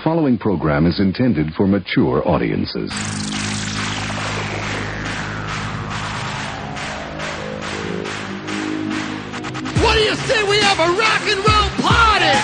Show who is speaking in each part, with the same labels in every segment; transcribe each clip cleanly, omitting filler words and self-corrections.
Speaker 1: following program is intended for mature audiences.
Speaker 2: What do you say we have a rock and roll party?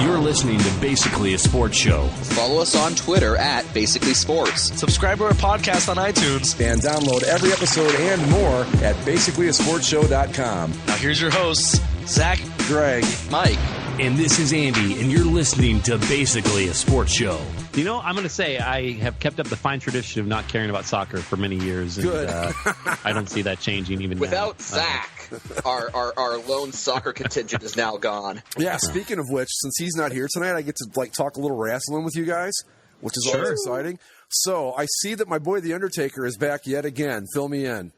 Speaker 3: You're listening to Basically a Sports Show.
Speaker 4: Follow us on Twitter at Basically Sports.
Speaker 3: Subscribe to our podcast on iTunes.
Speaker 5: And download every episode and more at basicallyasportshow.com.
Speaker 3: Now here's your hosts, Zach,
Speaker 5: Greg,
Speaker 4: Mike.
Speaker 3: And this is Andy, and you're listening to Basically a Sports Show.
Speaker 6: You know, I'm going to say I have kept up the fine tradition of not caring about soccer for many years. And,
Speaker 5: Good.
Speaker 6: I don't see that changing even
Speaker 4: Without
Speaker 6: now.
Speaker 4: Zach, our lone soccer contingent is now gone.
Speaker 5: Yeah, speaking of which, since he's not here tonight, I get to talk a little wrestling with you guys, which is always exciting. So I see that my boy The Undertaker is back yet again. Fill me in.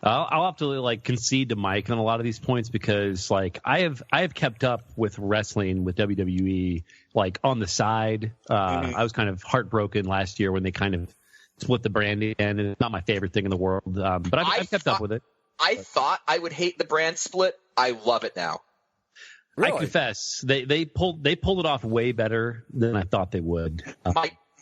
Speaker 6: I'll have to concede to Mike on a lot of these points because I have kept up with wrestling with WWE on the side. I was kind of heartbroken last year when they kind of split the brand again, and it's not my favorite thing in the world. But I've kept up with it.
Speaker 4: I thought I would hate the brand split. I love it now.
Speaker 5: Really?
Speaker 6: I confess they pulled it off way better than I thought they would.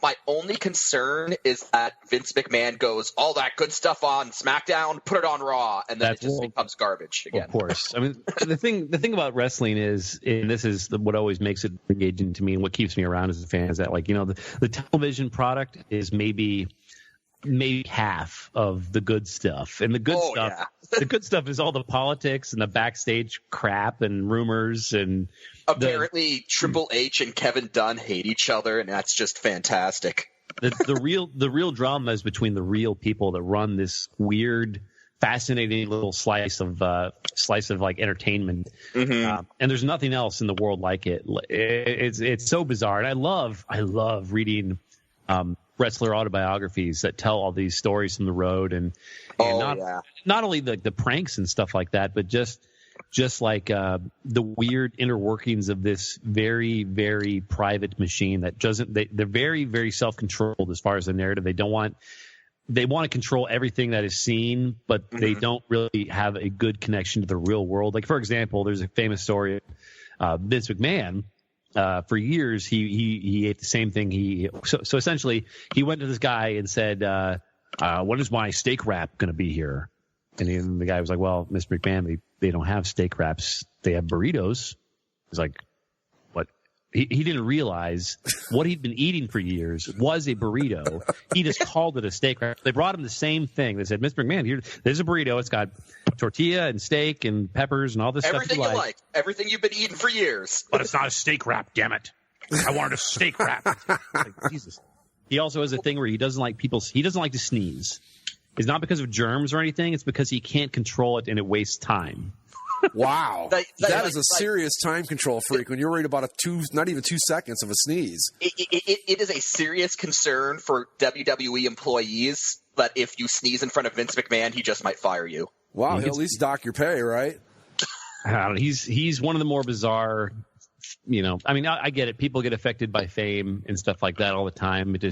Speaker 4: My only concern is that Vince McMahon goes, all that good stuff on SmackDown, put it on Raw, and then it just becomes garbage again.
Speaker 6: Of course. I mean, the thing about wrestling is, and this is what always makes it engaging to me and what keeps me around as a fan, is that the television product is maybe half of the good stuff. And the good the good stuff is all the politics and the backstage crap and rumors and
Speaker 4: apparently Triple H and Kevin Dunn hate each other, and that's just fantastic.
Speaker 6: The real drama is between the real people that run this weird, fascinating little slice of entertainment. Mm-hmm. And there's nothing else in the world like it. It's so bizarre, and I love reading wrestler autobiographies that tell all these stories from the road, and not only the pranks and stuff like that, but just the weird inner workings of this very, very private machine that they're very, very self-controlled as far as the narrative. They want to control everything that is seen, but they don't really have a good connection to the real world. Like, for example, there's a famous story of Vince McMahon. For years, he ate the same thing. So essentially, he went to this guy and said, when is my steak wrap going to be here? And the guy was like, well, Mr. McMahon, they don't have steak wraps. They have burritos. He's like, what? He didn't realize what he'd been eating for years was a burrito. He just called it a steak wrap. They brought him the same thing. They said, Mr. McMahon, there's a burrito. It's got tortilla and steak and peppers and all this
Speaker 4: everything
Speaker 6: stuff
Speaker 4: you like. Everything you've been eating for years.
Speaker 6: But it's not a steak wrap, damn it. I wanted a steak wrap. Jesus. He also has a thing where he doesn't like to sneeze. It's not because of germs or anything. It's because he can't control it and it wastes time.
Speaker 5: Wow. That is a serious time control freak when you're worried about not even 2 seconds of a sneeze.
Speaker 4: It is a serious concern for WWE employees that if you sneeze in front of Vince McMahon, he just might fire you.
Speaker 5: Wow, he'll at least dock your pay, right?
Speaker 6: He's one of the more bizarre, I mean, I get it. People get affected by fame and stuff like that all the time. It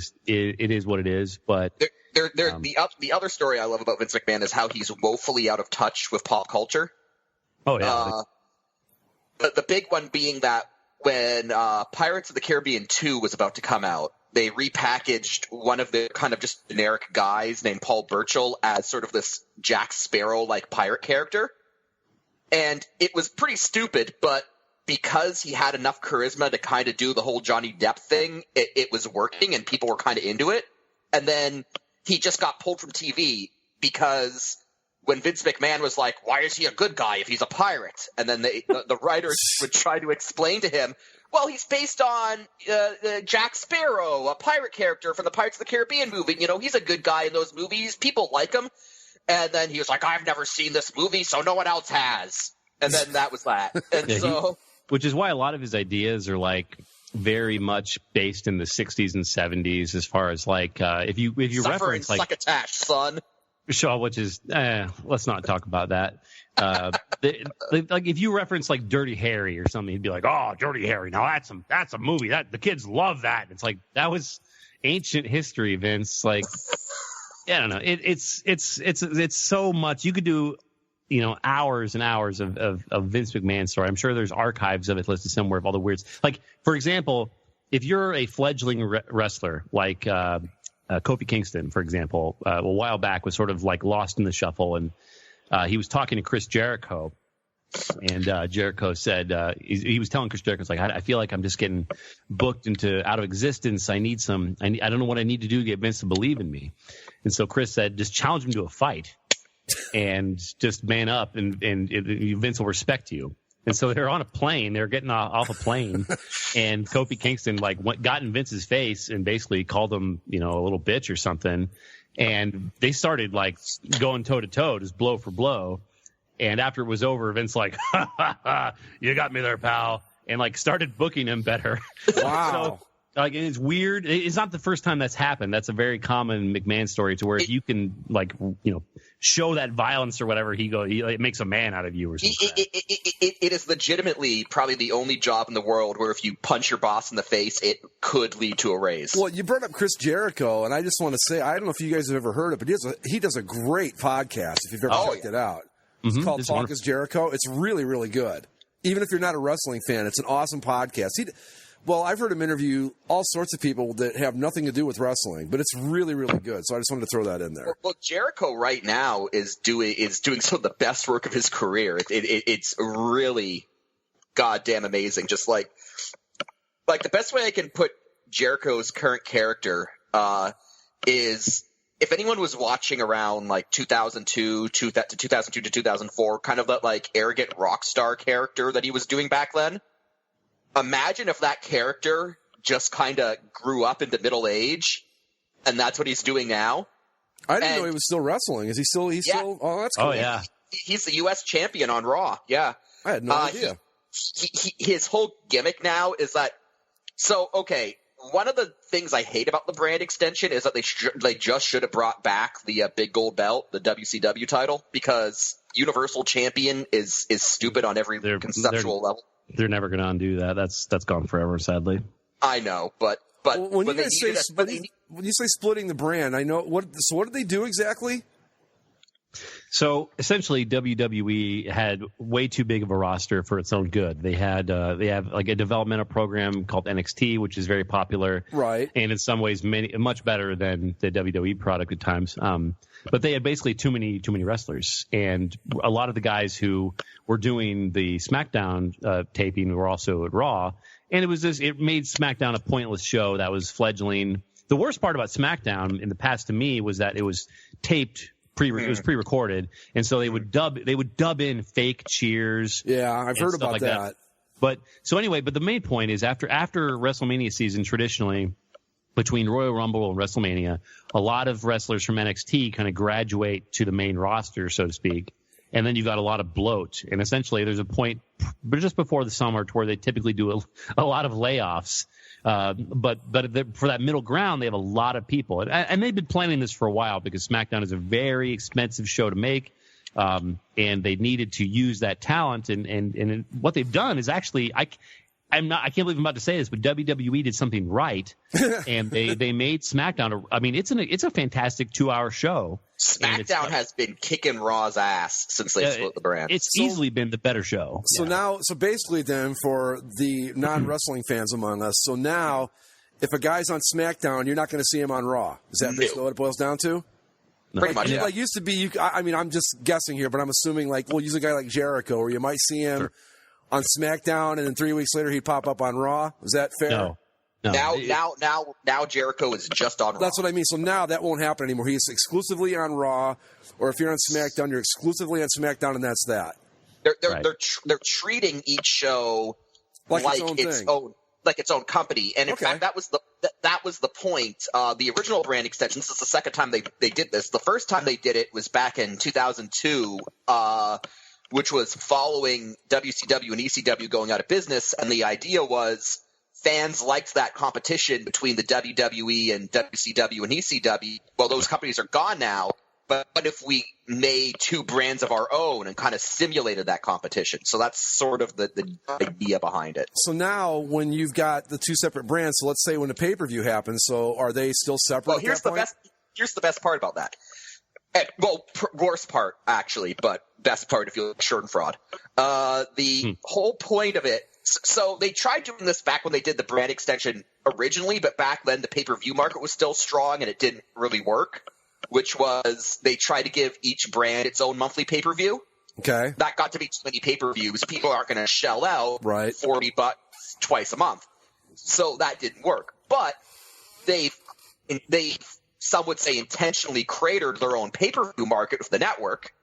Speaker 6: is what it is. But
Speaker 4: the other story I love about Vince McMahon is how he's woefully out of touch with pop culture.
Speaker 6: Oh, yeah.
Speaker 4: The big one being that when Pirates of the Caribbean 2 was about to come out, they repackaged one of the kind of just generic guys named Paul Burchill as sort of this Jack Sparrow-like pirate character. And it was pretty stupid, but because he had enough charisma to kind of do the whole Johnny Depp thing, it was working and people were kind of into it. And then he just got pulled from TV because when Vince McMahon was like, why is he a good guy if he's a pirate? And then the writers would try to explain to him, well, he's based on Jack Sparrow, a pirate character from the Pirates of the Caribbean movie. He's a good guy in those movies. People like him. And then he was like, I've never seen this movie, so no one else has. And then that was that. And
Speaker 6: which is why a lot of his ideas are very much based in the 60s and 70s as far as if you reference
Speaker 4: succotash, son.
Speaker 6: Sure, which is let's not talk about that. If you reference Dirty Harry or something, he'd be like, "Oh, Dirty Harry! Now that's a movie that the kids love that." It's like that was ancient history, Vince. I don't know. It's so much. You could do hours and hours of Vince McMahon story. I'm sure there's archives of it listed somewhere of all the weirds. Like, for example, if you're a fledgling wrestler like Kofi Kingston, for example, a while back was sort of like lost in the shuffle, and he was talking to Chris Jericho, and Jericho said he was telling Chris Jericho, like, I feel like I'm just getting booked out of existence. I don't know what I need to do to get Vince to believe in me. And so Chris said, just challenge him to a fight and just man up, and Vince will respect you. And so they're on a plane. They're getting off a plane, and Kofi Kingston got in Vince's face and basically called him, a little bitch or something. And they started going toe to toe, just blow for blow. And after it was over, Vince ha, ha, ha, you got me there, pal, and started booking him better.
Speaker 5: Wow.
Speaker 6: So, it's weird. It's not the first time that's happened. That's a very common McMahon story, to where if you can show that violence or whatever, it makes a man out of you or something.
Speaker 4: It is legitimately probably the only job in the world where if you punch your boss in the face, it could lead to a raise.
Speaker 5: Well, you brought up Chris Jericho, and I just want to say, I don't know if you guys have ever heard it, but he does a great podcast if you've ever checked it out. It's called Talk is Jericho. It's really, really good. Even if you're not a wrestling fan, it's an awesome podcast. I've heard him interview all sorts of people that have nothing to do with wrestling, but it's really, really good. So I just wanted to throw that in there.
Speaker 4: Well, Jericho right now is doing some of the best work of his career. It's really goddamn amazing. Just like the best way I can put Jericho's current character is, if anyone was watching around 2002 to 2004, kind of that arrogant rock star character that he was doing back then. Imagine if that character just kind of grew up into middle age, and that's what he's doing now.
Speaker 5: I didn't know he was still wrestling. Is he still? He's still. Oh, that's cool.
Speaker 6: Oh yeah.
Speaker 4: He's the U.S. champion on Raw. Yeah.
Speaker 5: I had no idea.
Speaker 4: His whole gimmick now is that. So okay, one of the things I hate about the brand extension is that they just should have brought back the big gold belt, the WCW title, because Universal Champion is stupid on every conceptual level.
Speaker 6: They're never going to undo that. That's gone forever, sadly.
Speaker 4: I know, but
Speaker 5: when you say splitting the brand, I know what. So what did they do exactly?
Speaker 6: So essentially, WWE had way too big of a roster for its own good. They have a developmental program called NXT, which is very popular,
Speaker 5: right?
Speaker 6: And in some ways, much better than the WWE product at times. But they had basically too many wrestlers, and a lot of the guys who were doing the SmackDown taping were also at Raw, and it made SmackDown a pointless show that was fledgling. The worst part about SmackDown in the past to me was that it was taped. It was pre-recorded, and so they would dub in fake cheers.
Speaker 5: Yeah, I've heard about that.
Speaker 6: But the main point is after WrestleMania season, traditionally between Royal Rumble and WrestleMania, a lot of wrestlers from NXT kind of graduate to the main roster, so to speak, and then you've got a lot of bloat. And essentially, there's a point, but just before the summer, to where they typically do a lot of layoffs. But for that middle ground, they have a lot of people, and they've been planning this for a while because SmackDown is a very expensive show to make, and they needed to use that talent. And what they've done is actually, I can't believe I'm about to say this, but WWE did something right, and they made SmackDown. It's a fantastic 2-hour show.
Speaker 4: SmackDown has been kicking Raw's ass since they split the brand.
Speaker 6: It's easily been the better show.
Speaker 5: So basically then, for the non-wrestling fans among us, so now if a guy's on SmackDown, you're not going to see him on Raw. Is that basically what it boils down to?
Speaker 6: No.
Speaker 4: Pretty much, yeah.
Speaker 5: Like used to be, I'm just guessing here, but I'm assuming we'll use a guy like Jericho, where you might see him on SmackDown, and then 3 weeks later he'd pop up on Raw. Is that fair?
Speaker 6: No.
Speaker 4: Now Jericho is just on Raw.
Speaker 5: That's what I mean. So now that won't happen anymore. He's exclusively on Raw, or if you're on SmackDown, you're exclusively on SmackDown, and that's that.
Speaker 4: They're treating each show like its own company, and in fact that was the point. The original brand extension. This is the second time they did this. The first time they did it was back in 2002. Which was following WCW and ECW going out of business, and the idea was fans liked that competition between the WWE and WCW and ECW. Well, those companies are gone now, but what if we made two brands of our own and kind of simulated that competition? So that's sort of the idea behind it.
Speaker 5: So now when you've got the two separate brands, so let's say when the pay-per-view happens, so are they still separate?
Speaker 4: Well, here's the best part about that. Worst part, actually, but best part if you look short and fraud. The whole point of it, so they tried doing this back when they did the brand extension originally, but back then the pay-per-view market was still strong and it didn't really work, which was they tried to give each brand its own monthly pay-per-view.
Speaker 5: Okay.
Speaker 4: That got to be too many pay-per-views. People aren't going to shell out $40 twice a month. So that didn't work. But they some would say intentionally cratered their own pay-per-view market with the network,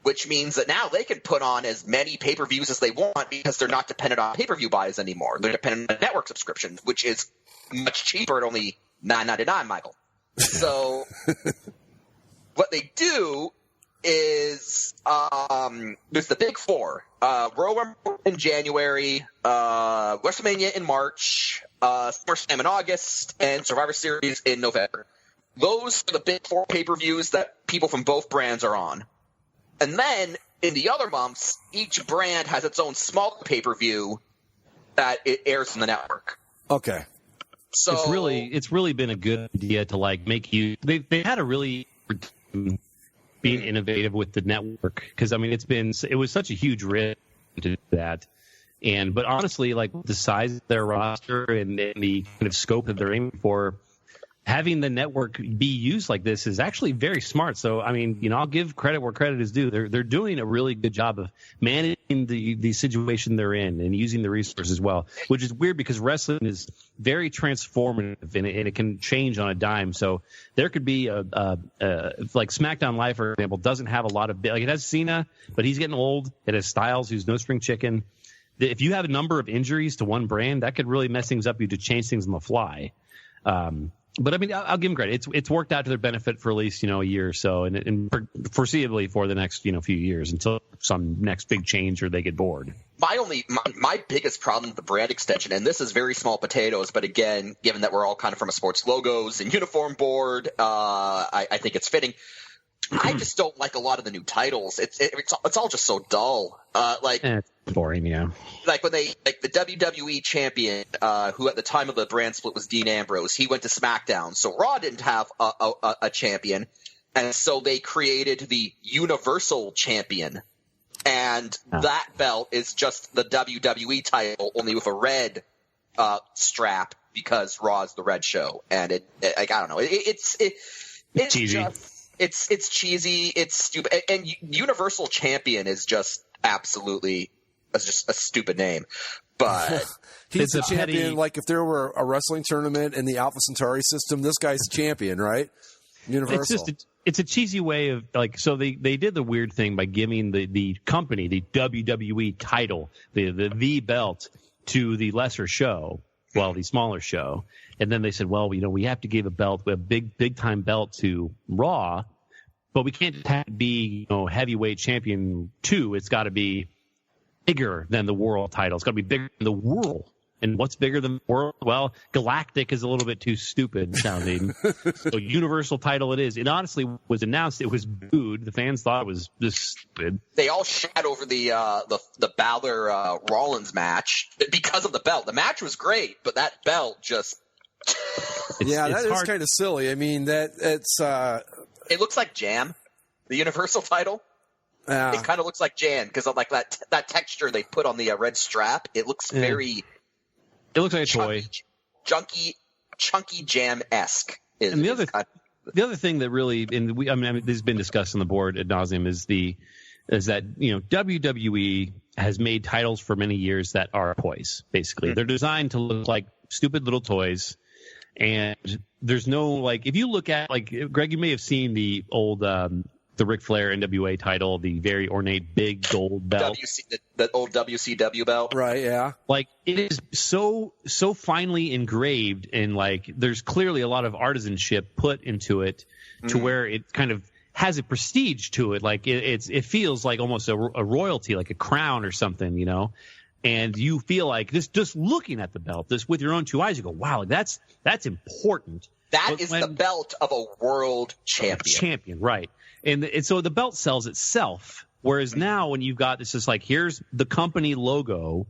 Speaker 4: which means that now they can put on as many pay-per-views as they want because they're not dependent on pay-per-view buys anymore. They're dependent on network subscriptions, which is much cheaper at only $9.99, Michael. So what they do is there's the big four. Royal Rumble in January, WrestleMania in March, SummerSlam in August, and Survivor Series in November. Those are the big four pay-per-views that people from both brands are on. And then in the other months, each brand has its own small pay-per-view that it airs on the network.
Speaker 5: Okay.
Speaker 6: So it's really been a good idea to make you. They had a really being innovative with the network because I mean it was such a huge risk to do that. But honestly, the size of their roster and the kind of scope that they're aiming for, having the network be used like this is actually very smart. So, I mean, I'll give credit where credit is due. They're doing a really good job of managing the situation they're in and using the resources well, which is weird because wrestling is very transformative and it can change on a dime. So there could be like SmackDown Live, for example, doesn't have a lot of it has Cena, but he's getting old. It has Styles, who's no spring chicken. If you have a number of injuries to one brand, that could really mess things up. You to change things on the fly. But I mean, I'll give them credit. It's worked out to their benefit for at least a year or so, and foreseeably for the next few years until some next big change or they get bored.
Speaker 4: My biggest problem with the brand extension, and this is very small potatoes, but again, given that we're all kind of from a sports logos and uniform board, I think it's fitting. I just don't like a lot of the new titles. It's all just so dull.
Speaker 6: It's boring, yeah.
Speaker 4: Like when the WWE champion, who at the time of the brand split was Dean Ambrose, he went to SmackDown. So Raw didn't have a champion, and so they created the Universal Champion, and that belt is just the WWE title, only with a red strap because Raw's the red show, and I don't know, it's
Speaker 6: cheesy.
Speaker 4: It's cheesy. It's stupid. And Universal Champion is just absolutely just a stupid name. But
Speaker 5: he's a champion. Like if there were a wrestling tournament in the Alpha Centauri system, this guy's champion, right? Universal.
Speaker 6: It's a cheesy way of so they did the weird thing by giving the company the WWE title, the belt to the lesser show. Well, the smaller show. And then they said, well, we have to give a big time belt to Raw, but we can't have it be, heavyweight champion 2. It's got to be bigger than the world title. It's got to be bigger than the world. And what's bigger than the world? Well, Galactic is a little bit too stupid sounding. So Universal title it is. It honestly was announced. It was booed. The fans thought it was just stupid.
Speaker 4: They all shat over the Balor Rollins match because of the belt. The match was great, but that belt just.
Speaker 5: That is kind of silly. I mean,
Speaker 4: it looks like jam, the Universal title. It kind of looks like jam because of like that texture they put on the red strap. It looks very.
Speaker 6: It looks like a toy.
Speaker 4: Chunky jam-esque.
Speaker 6: And the other thing that really, I mean, this has been discussed on the board ad nauseum, is that WWE has made titles for many years that are toys. Basically, they're designed to look like stupid little toys, and there's no if you look at Greg, you may have seen the old. The Ric Flair NWA title, the very ornate big gold belt.
Speaker 4: The old WCW belt.
Speaker 5: Right, yeah.
Speaker 6: It is so finely engraved and there's clearly a lot of artisanship put into it to where it kind of has a prestige to it. It feels like almost a royalty, like a crown or something, And you feel like this, just looking at the belt, this with your own two eyes, you go, wow, that's important.
Speaker 4: That is the belt of a world champion.
Speaker 6: Champion, right. And so the belt sells itself, whereas now when you've got this, just here's the company logo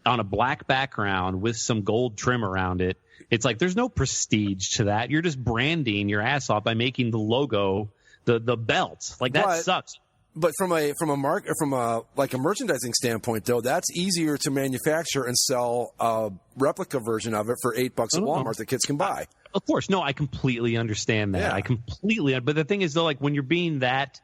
Speaker 6: on a black background with some gold trim around it. It's there's no prestige to that. You're just branding your ass off by making the logo the belt. Like that sucks.
Speaker 5: But from a merchandising standpoint, though, that's easier to manufacture and sell a replica version of it for $8 at Walmart that kids can buy.
Speaker 6: Of course, no, I completely understand that.
Speaker 5: Yeah.
Speaker 6: But the thing is, though, like when you're being that,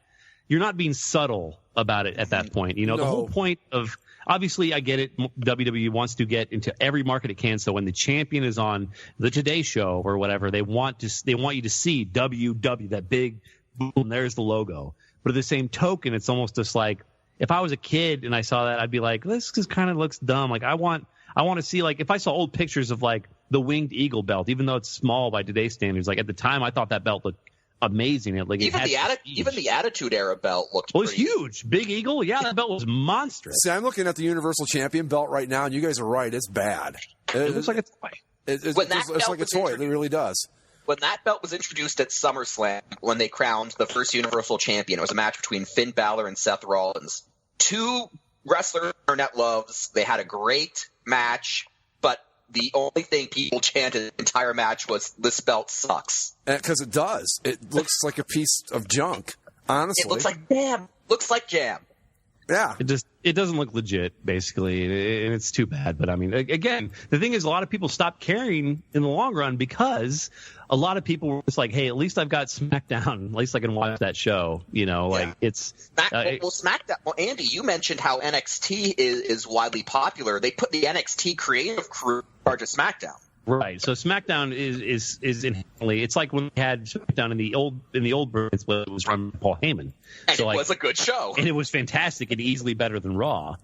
Speaker 6: you're not being subtle about it at that point. The whole point of, obviously, I get it. WWE wants to get into every market it can. So when the champion is on the Today Show or whatever, they want you to see WW, that big boom. There's the logo. But at the same token, it's almost just like, if I was a kid and I saw that, I'd be like, this just kind of looks dumb. Like I want to see, like, if I saw old pictures of like the Winged Eagle belt, even though it's small by today's standards, like at the time I thought that belt looked amazing.
Speaker 4: Even the Attitude Era belt looked
Speaker 6: it was huge. Big Eagle, yeah, that belt was monstrous.
Speaker 5: See, I'm looking at the Universal Champion belt right now, and you guys are right. It's bad.
Speaker 6: It looks like a toy.
Speaker 5: It's like a toy. It really does.
Speaker 4: When that belt was introduced at SummerSlam, when they crowned the first Universal Champion, it was a match between Finn Balor and Seth Rollins. Two wrestlers internet loves. They had a great match, but the only thing people chanted the entire match was, "This belt sucks."
Speaker 5: Because it does. It looks like a piece of junk, honestly.
Speaker 4: It looks like jam. Looks like jam.
Speaker 5: Yeah.
Speaker 6: It doesn't look legit, basically, and it's too bad. But I mean, again, the thing is, a lot of people stopped caring in the long run because a lot of people were just like, "Hey, at least I've got SmackDown. At least I can watch that show." Like it's
Speaker 4: SmackDown. Well, Andy, you mentioned how NXT is widely popular. They put the NXT creative crew in charge of SmackDown.
Speaker 6: Right. So SmackDown is inherently, it's like when we had SmackDown in the old version, it was run by Paul Heyman.
Speaker 4: And it was a good show.
Speaker 6: And it was fantastic and easily better than Raw.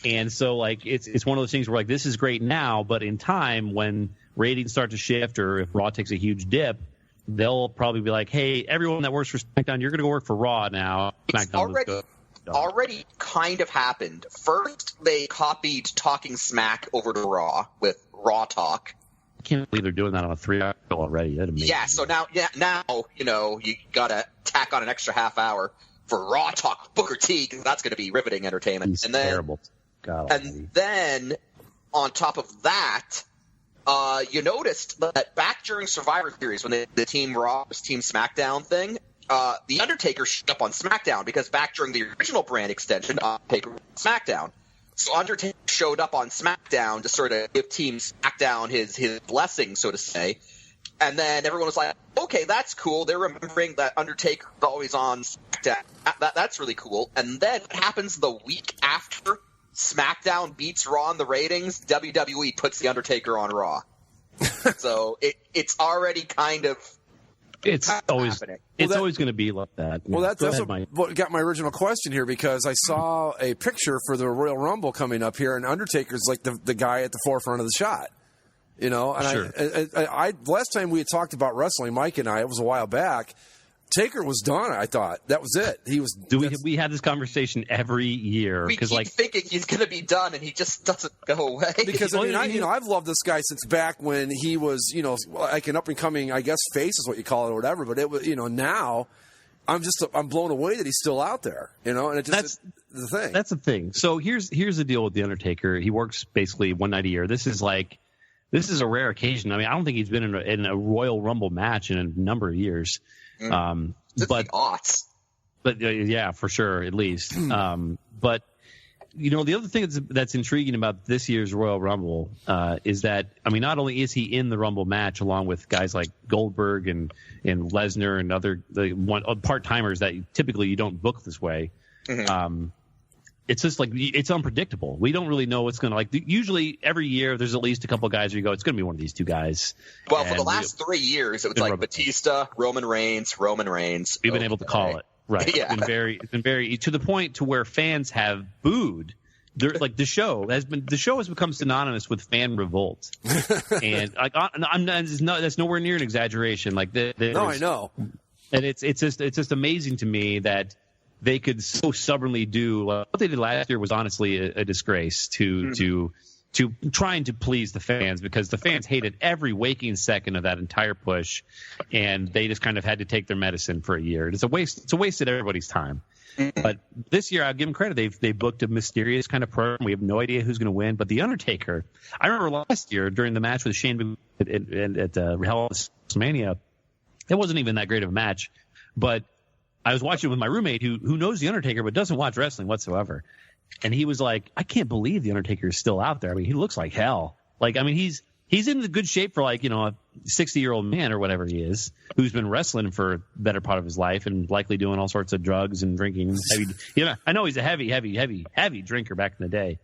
Speaker 6: And so like it's one of those things where like this is great now, but in time when ratings start to shift or if Raw takes a huge dip, they'll probably be like, "Hey, everyone that works for SmackDown, you're going to go work for Raw now." SmackDown
Speaker 4: already kind of happened. First, they copied Talking Smack over to Raw with Raw Talk.
Speaker 6: I can't believe they're doing that on a 3-hour show already. That's amazing.
Speaker 4: Yeah, so now you got to tack on an extra half hour for Raw Talk with Booker T, because that's going to be riveting entertainment.
Speaker 6: He's terrible.
Speaker 4: And then on top of that, you noticed that back during Survivor Series when the Team Raw was Team SmackDown thing, The Undertaker showed up on SmackDown because back during the original brand extension, Undertaker was on SmackDown. So Undertaker showed up on SmackDown to sort of give Team SmackDown his blessing, so to say. And then everyone was like, "Okay, that's cool. They're remembering that Undertaker's always on SmackDown. That's really cool." And then what happens the week after SmackDown beats Raw in the ratings? WWE puts The Undertaker on Raw. So it's already kind of
Speaker 6: always
Speaker 4: happening.
Speaker 6: It's always going to be like that.
Speaker 5: Well, that's what got my original question here, because I saw a picture for the Royal Rumble coming up here, and Undertaker's like the guy at the forefront of the shot. And
Speaker 6: sure.
Speaker 5: I last time we had talked about wrestling, Mike and I, it was a while back. Taker was done. I thought that was it. He was.
Speaker 6: We have this converation every year
Speaker 4: because thinking he's going to be done, and he just doesn't go away.
Speaker 5: Because I've loved this guy since back when he was, like an up and coming, I guess, face is what you call it or whatever. But it was, now I'm blown away that he's still out there. And that's the thing.
Speaker 6: That's the thing. So here's the deal with the Undertaker. He works basically one night a year. This is a rare occasion. I mean, I don't think he's been in a Royal Rumble match in a number of years.
Speaker 4: But
Speaker 6: yeah, for sure, at least. But the other thing that's intriguing about this year's Royal Rumble is that, I mean, not only is he in the Rumble match along with guys like Goldberg and Lesnar and other part timers that typically you don't book this way. Mm-hmm. It's just like it's unpredictable. We don't really know what's going to usually every year there's at least a couple of guys where you go, it's going to be one of these two guys.
Speaker 4: Well, for the last 3 years, it was like Batista, Roman Reigns.
Speaker 6: We've been able to call it. Right.
Speaker 4: Yeah.
Speaker 6: It's been very to the point to where fans have booed. The show has become synonymous with fan revolt. And that's nowhere near an exaggeration. No, I know. And it's just amazing to me that they could so stubbornly do what they did last year was honestly a disgrace to trying to please the fans, because the fans hated every waking second of that entire push, and they just kind of had to take their medicine for a year. It's a waste of everybody's time. But this year, I'll give them credit. They've booked a mysterious kind of program. We have no idea who's going to win. But The Undertaker, I remember last year during the match with Shane at Hell in WrestleMania, it wasn't even that great of a match, but I was watching with my roommate who knows The Undertaker but doesn't watch wrestling whatsoever. And he was like, I can't believe The Undertaker is still out there. I mean, he looks like hell. Like, I mean, he's in the good shape for, like, you know, a 60-year-old man or whatever he is, who's been wrestling for a better part of his life and likely doing all sorts of drugs and drinking heavy. You know, I know he's a heavy drinker back in the day.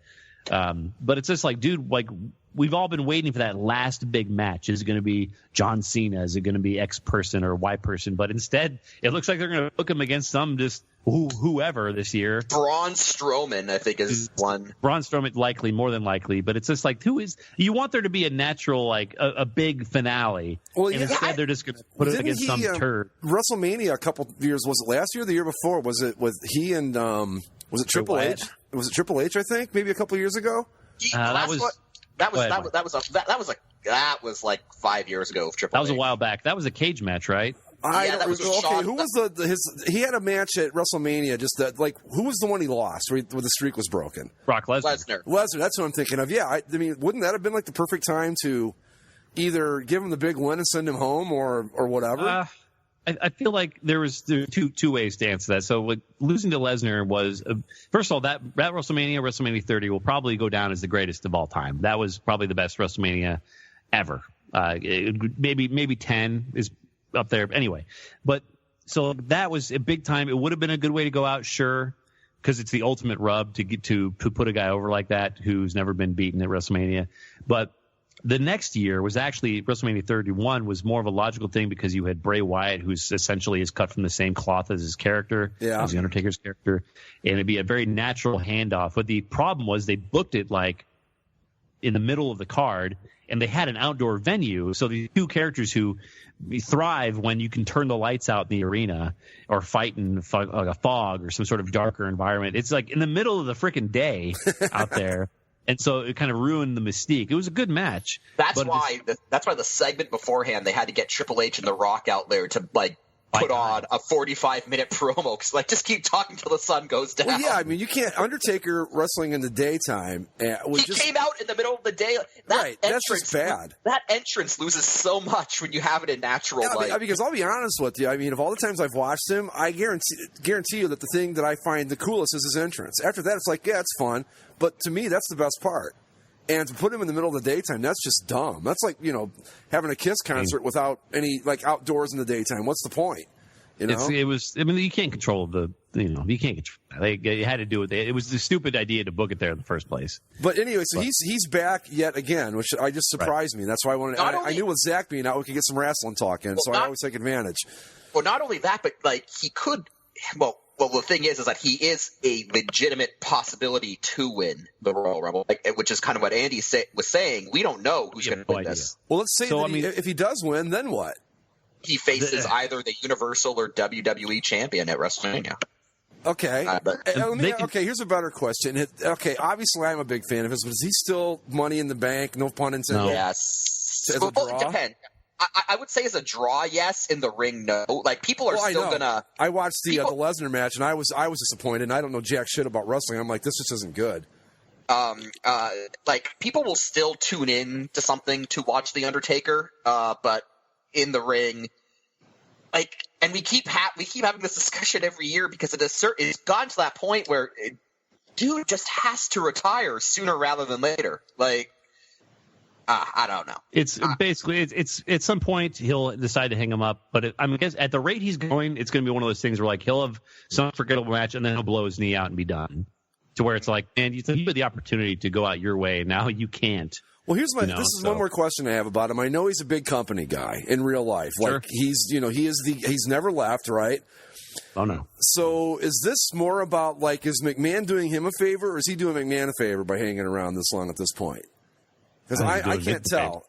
Speaker 6: But it's just like, dude, like, we've all been waiting for that last big match. Is it going to be John Cena? Is it going to be X person or Y person? But instead, it looks like they're going to book him against some just whoever this year.
Speaker 4: Braun Strowman, I think, is one.
Speaker 6: Braun Strowman, more than likely. But it's just like, you want there to be a natural, like, a big finale. Well, and instead they're just going to put it against some turd.
Speaker 5: WrestleMania a couple of years, was it last year or the year before? Was it with he and, was it Triple H? Was it Triple H, I think, maybe a couple of years ago?
Speaker 4: That was like 5 years ago. Triple H.
Speaker 6: That was a while back. That was a cage match, right?
Speaker 5: Who was he had a match at WrestleMania, just that, like, who was the one he lost where the streak was broken?
Speaker 6: Brock Lesnar.
Speaker 5: Lesnar, that's what I'm thinking of. Yeah, I mean, wouldn't that have been like the perfect time to either give him the big win and send him home or whatever?
Speaker 6: I feel like there were two ways to answer that. So, like, losing to Lesnar was, first of all, that WrestleMania 30 will probably go down as the greatest of all time. That was probably the best WrestleMania ever. Maybe 10 is up there. Anyway, but so that was a big time. It would have been a good way to go out, sure, because it's the ultimate rub to get to put a guy over like that who's never been beaten at WrestleMania. But the next year was actually WrestleMania 31 was more of a logical thing because you had Bray Wyatt, who's essentially is cut from the same cloth as his character, as the Undertaker's character, and it'd be a very natural handoff. But the problem was they booked it like in the middle of the card, and they had an outdoor venue. So the two characters who thrive when you can turn the lights out in the arena or fight in like a fog or some sort of darker environment. It's like in the middle of the freaking day out there. And so it kind of ruined the mystique. It was a good match.
Speaker 4: That's why the segment beforehand they had to get Triple H and The Rock out there to, like, put on a 45-minute promo because, like, just keep talking till the sun goes down.
Speaker 5: Well, yeah, I mean, you can't Undertaker wrestling in the daytime.
Speaker 4: Came out in the middle of the day.
Speaker 5: That's just bad.
Speaker 4: That entrance loses so much when you have it in natural light.
Speaker 5: Because I'll be honest with you. I mean, of all the times I've watched him, I guarantee you that the thing that I find the coolest is his entrance. After that, it's like, yeah, it's fun. But to me, that's the best part. And to put him in the middle of the daytime, that's just dumb. That's like, you know, having a Kiss concert without any, like, outdoors in the daytime. What's the point? You know?
Speaker 6: You can't control you can't control it. You had to do it. It was the stupid idea to book it there in the first place.
Speaker 5: But anyway, so he's back yet again, which I just surprised me. That's why I wanted. I knew with Zach being out, we could get some wrestling talk in, so I always take advantage.
Speaker 4: Well, not only that, but, like, he could. Well, the thing is that he is a legitimate possibility to win the Royal Rumble, which is kind of what Andy was saying. We don't know who's going to win this.
Speaker 5: Well, let's say if he does win, then what?
Speaker 4: He faces either the Universal or WWE champion at WrestleMania.
Speaker 5: Okay. Here's a better question. Okay, obviously I'm a big fan of his, but is he still Money in the Bank? No pun intended.
Speaker 4: No. Yes. As a draw? It depends. I would say as a draw, yes. In the ring, no. Like, people are still gonna.
Speaker 5: I watched the Lesnar match, and I was disappointed. And I don't know jack shit about wrestling. I'm like, this just isn't good.
Speaker 4: Like, people will still tune in to something to watch the Undertaker, but in the ring, like, and we keep having this discussion every year because it's gotten to that point where dude just has to retire sooner rather than later. Like. I don't know.
Speaker 6: It's basically it's at some point he'll decide to hang him up, but I guess at the rate he's going, it's going to be one of those things where, like, he'll have some forgettable match and then he'll blow his knee out and be done. To where it's like, man, you had the opportunity to go out your way, now you can't.
Speaker 5: Well, one more question I have about him. I know he's a big company guy in real life.
Speaker 6: Sure.
Speaker 5: Like, he's never left, right?
Speaker 6: Oh no.
Speaker 5: So is this more about, like, is McMahon doing him a favor, or is he doing McMahon a favor by hanging around this long at this point? Because I can't tell.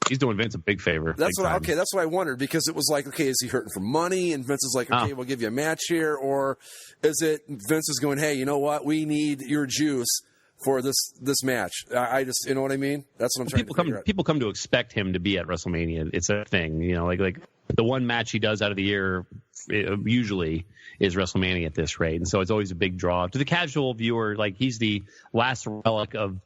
Speaker 6: He's doing Vince a big favor.
Speaker 5: That's what I wondered, because it was like, okay, is he hurting for money? And Vince is like, okay, we'll give you a match here. Or is it Vince is going, hey, you know what? We need your juice for this match. I just, you know what I mean? That's what I'm trying to figure out.
Speaker 6: People come to expect him to be at WrestleMania. It's a thing, you know, like the one match he does out of the year usually is WrestleMania at this rate. And so it's always a big draw. To the casual viewer, like, he's the last relic of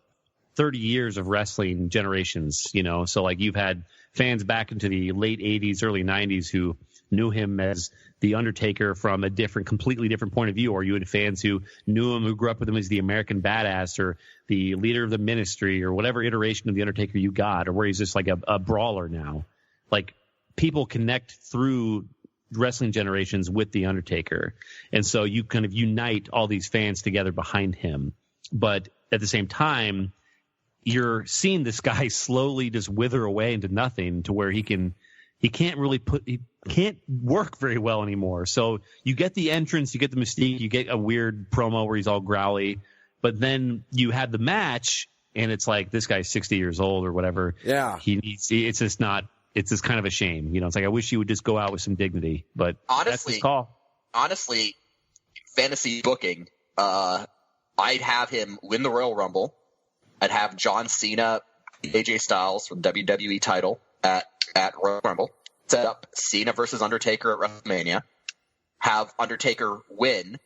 Speaker 6: 30 years of wrestling generations, you know. So, like, you've had fans back into the late 80s, early 90s who knew him as the Undertaker from a completely different point of view, or you had fans who knew him, who grew up with him as the American Badass or the leader of the Ministry or whatever iteration of the Undertaker you got, or where he's just like a brawler now. Like, people connect through wrestling generations with the Undertaker, and so you kind of unite all these fans together behind him. But at the same time, you're seeing this guy slowly just wither away into nothing, to where he can't work very well anymore. So you get the entrance, you get the mystique, you get a weird promo where he's all growly, but then you have the match and it's like, this guy's 60 years old or whatever.
Speaker 5: Yeah.
Speaker 6: It's just kind of a shame. It's like, I wish he would just go out with some dignity, but that's his call.
Speaker 4: Honestly, fantasy booking, I'd have him win the Royal Rumble. I'd have John Cena, AJ Styles for the WWE title at Royal Rumble. Set up Cena versus Undertaker at WrestleMania. Have Undertaker win,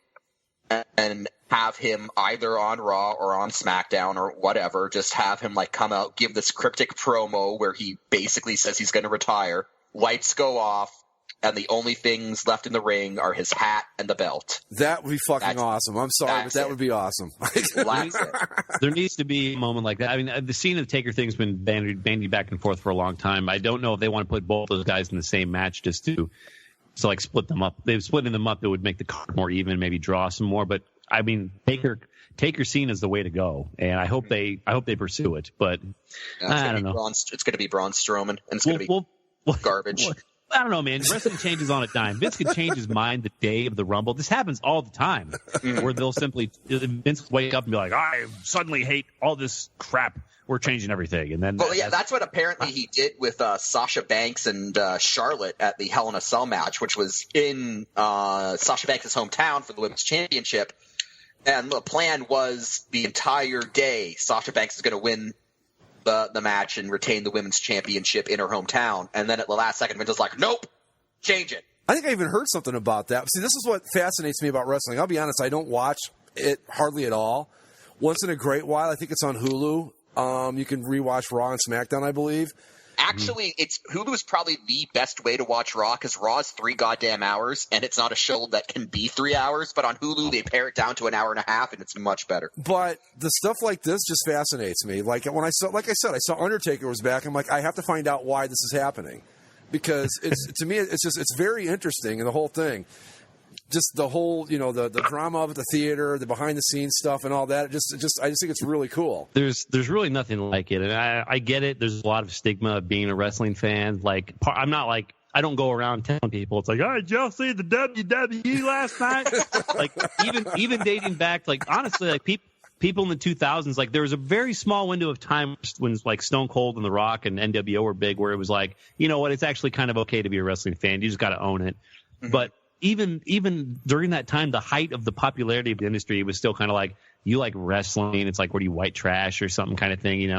Speaker 4: and have him either on Raw or on SmackDown or whatever. Just have him come out, give this cryptic promo where he basically says he's going to retire. Lights go off, and the only things left in the ring are his hat and the belt. That would be fucking awesome. I'm sorry, but that would be awesome.
Speaker 6: There needs to be a moment like that. I mean, the Cena Taker thing's been bandied back and forth for a long time. I don't know if they want to put both those guys in the same match just to split them up. They've splitting them up. It would make the card more even, maybe draw some more. But I mean, Taker Cena is the way to go, and I hope they pursue it. But I don't know.
Speaker 4: It's going to be Braun Strowman, and it's going to be garbage.
Speaker 6: I don't know, man. Wrestling changes on a dime. Vince could change his mind the day of the Rumble. This happens all the time, where Vince wake up and be like, I suddenly hate all this crap. We're changing everything. And then
Speaker 4: that's what apparently he did with Sasha Banks and Charlotte at the Hell in a Cell match, which was in Sasha Banks' hometown for the Women's Championship. And the plan was the entire day Sasha Banks is going to win the match and retain the Women's Championship in her hometown. And then at the last second, Vince was like, nope, change it.
Speaker 5: I think I even heard something about that. See, this is what fascinates me about wrestling. I'll be honest, I don't watch it hardly at all. Once in a great while, I think it's on Hulu. You can rewatch Raw and SmackDown, I believe.
Speaker 4: Actually, Hulu is probably the best way to watch Raw, because Raw is 3 goddamn hours, and it's not a show that can be 3 hours. But on Hulu, they pare it down to an hour and a half, and it's much better.
Speaker 5: But the stuff like this just fascinates me. Like when I saw Undertaker was back, I'm like, I have to find out why this is happening, because to me, it's very interesting, and the whole thing. Just the whole, the drama of it, the theater, the behind the scenes stuff, and all that. I just think it's really cool.
Speaker 6: There's really nothing like it, and I get it. There's a lot of stigma of being a wrestling fan. Like, I'm not like, I don't go around telling people it's like, oh, did y'all see the WWE last night? Like, even dating back, like, honestly, like people in the 2000s, like, there was a very small window of time when like Stone Cold and The Rock and NWO were big, where it was like, you know what, it's actually kind of okay to be a wrestling fan. You just got to own it. Mm-hmm. But even during that time, the height of the popularity of the industry, it was still kind of like, you like wrestling, it's like, what are you, white trash or something kind of thing,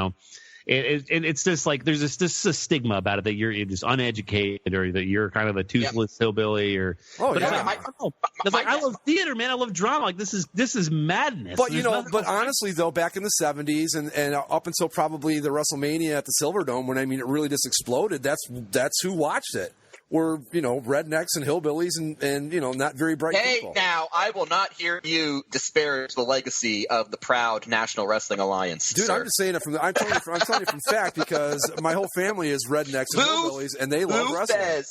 Speaker 6: It's just like, there's just a stigma about it, that you're just uneducated, or that you're kind of a toothless hillbilly, or. I love theater, man. I love drama. Like, this is madness.
Speaker 5: But but honestly though, back in the 70s and up until probably the WrestleMania at the Silverdome, when it really just exploded, that's who watched it. Were rednecks and hillbillies and not very bright people.
Speaker 4: Hey, now I will not hear you disparage the legacy of the proud National Wrestling Alliance,
Speaker 5: dude.
Speaker 4: Sir.
Speaker 5: I'm just saying it I'm telling you from fact, because my whole family is rednecks and hillbillies, and they love wrestling.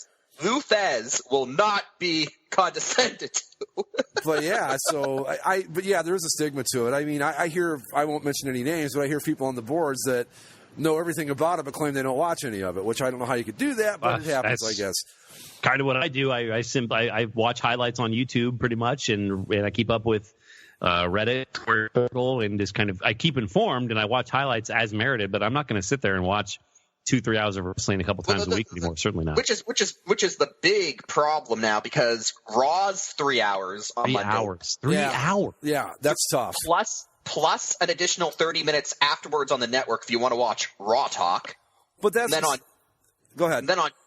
Speaker 4: Lou Thez will not be condescended to.
Speaker 5: But yeah, there is a stigma to it. I mean, I hear, I won't mention any names, but I hear people on the boards that know everything about it but claim they don't watch any of it, which I don't know how you could do that, but it happens, I guess.
Speaker 6: Kind of what I do. I watch highlights on YouTube pretty much, and I keep up with Reddit, Twitter, and just kind of, I keep informed, and I watch highlights as merited, but I'm not going to sit there and watch 2-3 hours of wrestling a couple times a week anymore. Certainly not.
Speaker 4: Which is the big problem now, because Raw's 3 hours on Monday.
Speaker 6: 3 hours.
Speaker 5: Yeah, that's tough.
Speaker 4: Plus an additional 30 minutes afterwards on the network if you want to watch Raw Talk.
Speaker 5: But that's...
Speaker 4: Go ahead.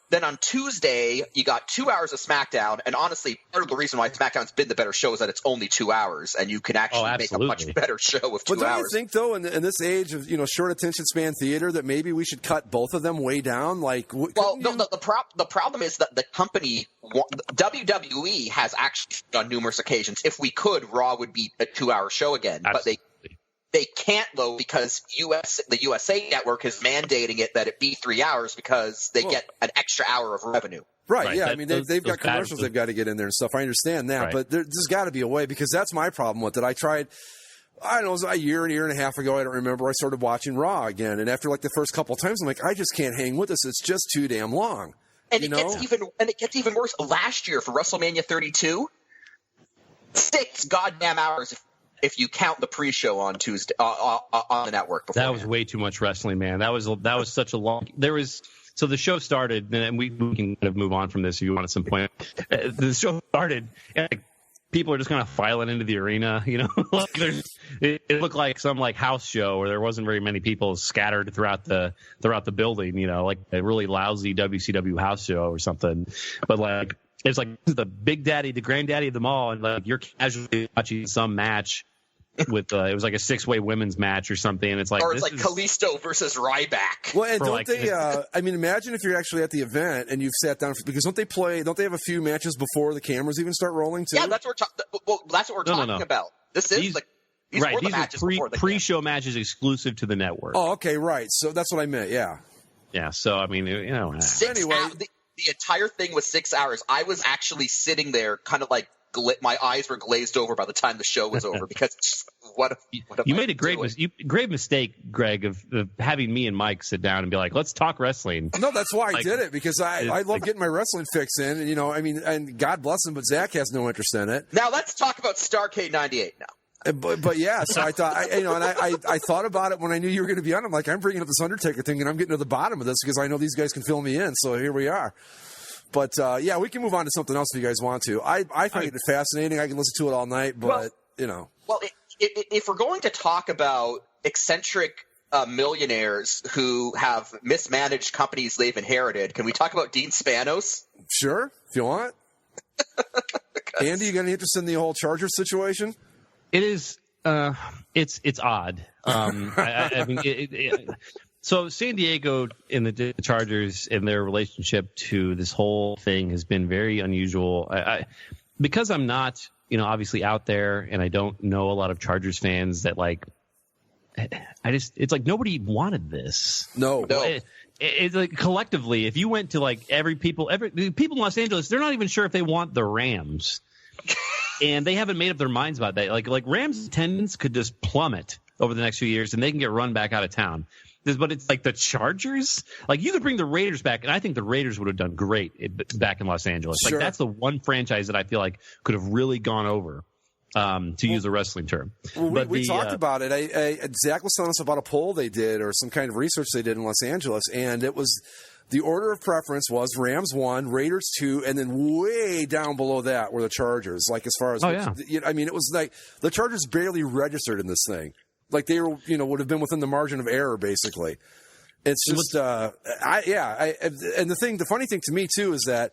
Speaker 4: then on Tuesday, you got 2 hours of SmackDown, and honestly, part of the reason why SmackDown's been the better show is that it's only 2 hours, and you can actually make a much better show with 2 hours.
Speaker 5: But don't you think, though, in this age of short attention span theater, that maybe we should cut both of them way down? Like,
Speaker 4: the problem is that the company WWE has actually on numerous occasions. If we could, Raw would be a 2-hour show again,
Speaker 6: Absolutely.
Speaker 4: but they can't, though, because the USA Network is mandating it that it be 3 hours because they get an extra hour of revenue.
Speaker 5: Right, yeah. I mean, they've got commercials they've got to get in there and stuff. I understand that, but there's got to be a way, because that's my problem with it. I tried, I don't know, it was a year and a half ago, I don't remember, I started watching Raw again, and after like the first couple of times, I'm like, I just can't hang with this. It's just too damn long.
Speaker 4: And it gets even worse. Last year for WrestleMania 32, 6 goddamn hours if you count the pre-show on Tuesday on the network.
Speaker 6: That was way too much wrestling, man. That was such a long. So the show started, and we can kind of move on from this if you want at some point. The show started, and people are just kind of filing into the arena. Like it looked like some like house show where there wasn't very many people scattered throughout the building. Like a really lousy WCW house show or something. But like it's like the big daddy, the granddaddy of them all, and like you're casually watching some match with it was like a 6-way women's match or something, and it's like
Speaker 4: Kalisto versus Ryback.
Speaker 5: Well, and don't they? I mean, imagine if you're actually at the event and you've sat down because don't they have a few matches before the cameras even start rolling too?
Speaker 4: Yeah, that's what we're talking about. This is these were the matches before the
Speaker 6: pre-show matches exclusive to the network.
Speaker 5: Oh, okay, right. So that's what I meant. Yeah.
Speaker 6: Yeah. So I mean,
Speaker 5: anyway,
Speaker 4: the entire thing was 6 hours. I was actually sitting there, kind of like my eyes were glazed over by the time the show was over because
Speaker 6: you made a great mistake, Greg, of having me and Mike sit down and be like, let's talk wrestling.
Speaker 5: No, that's why I did it, because I love getting my wrestling fix in, and I mean, and God bless him, but Zach has no interest in it.
Speaker 4: Now let's talk about Starrcade '98 now.
Speaker 5: But yeah, so I thought, I thought about it when I knew you were going to be on. I'm like, I'm bringing up this Undertaker thing, and I'm getting to the bottom of this because I know these guys can fill me in. So here we are. But yeah, we can move on to something else if you guys want to. I find it fascinating. I can listen to it all night, but
Speaker 4: Well, if we're going to talk about eccentric millionaires who have mismanaged companies they've inherited, can we talk about Dean Spanos?
Speaker 5: Sure, if you want. Andy, you got any interest in the whole Chargers situation?
Speaker 6: It is. It's odd. I mean, so San Diego and the Chargers and their relationship to this whole thing has been very unusual. Because I'm not, obviously out there, and I don't know a lot of Chargers fans that like. It's like nobody wanted this.
Speaker 5: No.
Speaker 6: It's like collectively, if you went to like every people in Los Angeles, they're not even sure if they want the Rams. And they haven't made up their minds about that. Like Rams attendance could just plummet over the next few years, and they can get run back out of town. But it's like the Chargers. Like you could bring the Raiders back, and I think the Raiders would have done great back in Los Angeles.
Speaker 5: Sure.
Speaker 6: Like that's the one franchise that I feel like could have really gone over. To use a wrestling term.
Speaker 5: Well, we talked about it. Zach was telling us about a poll they did or some kind of research they did in Los Angeles, and it was the order of preference was Rams 1, Raiders 2, and then way down below that were the Chargers. Like as far as I mean, it was like the Chargers barely registered in this thing. Like they were, would have been within the margin of error, basically. It's just, and the funny thing to me too is that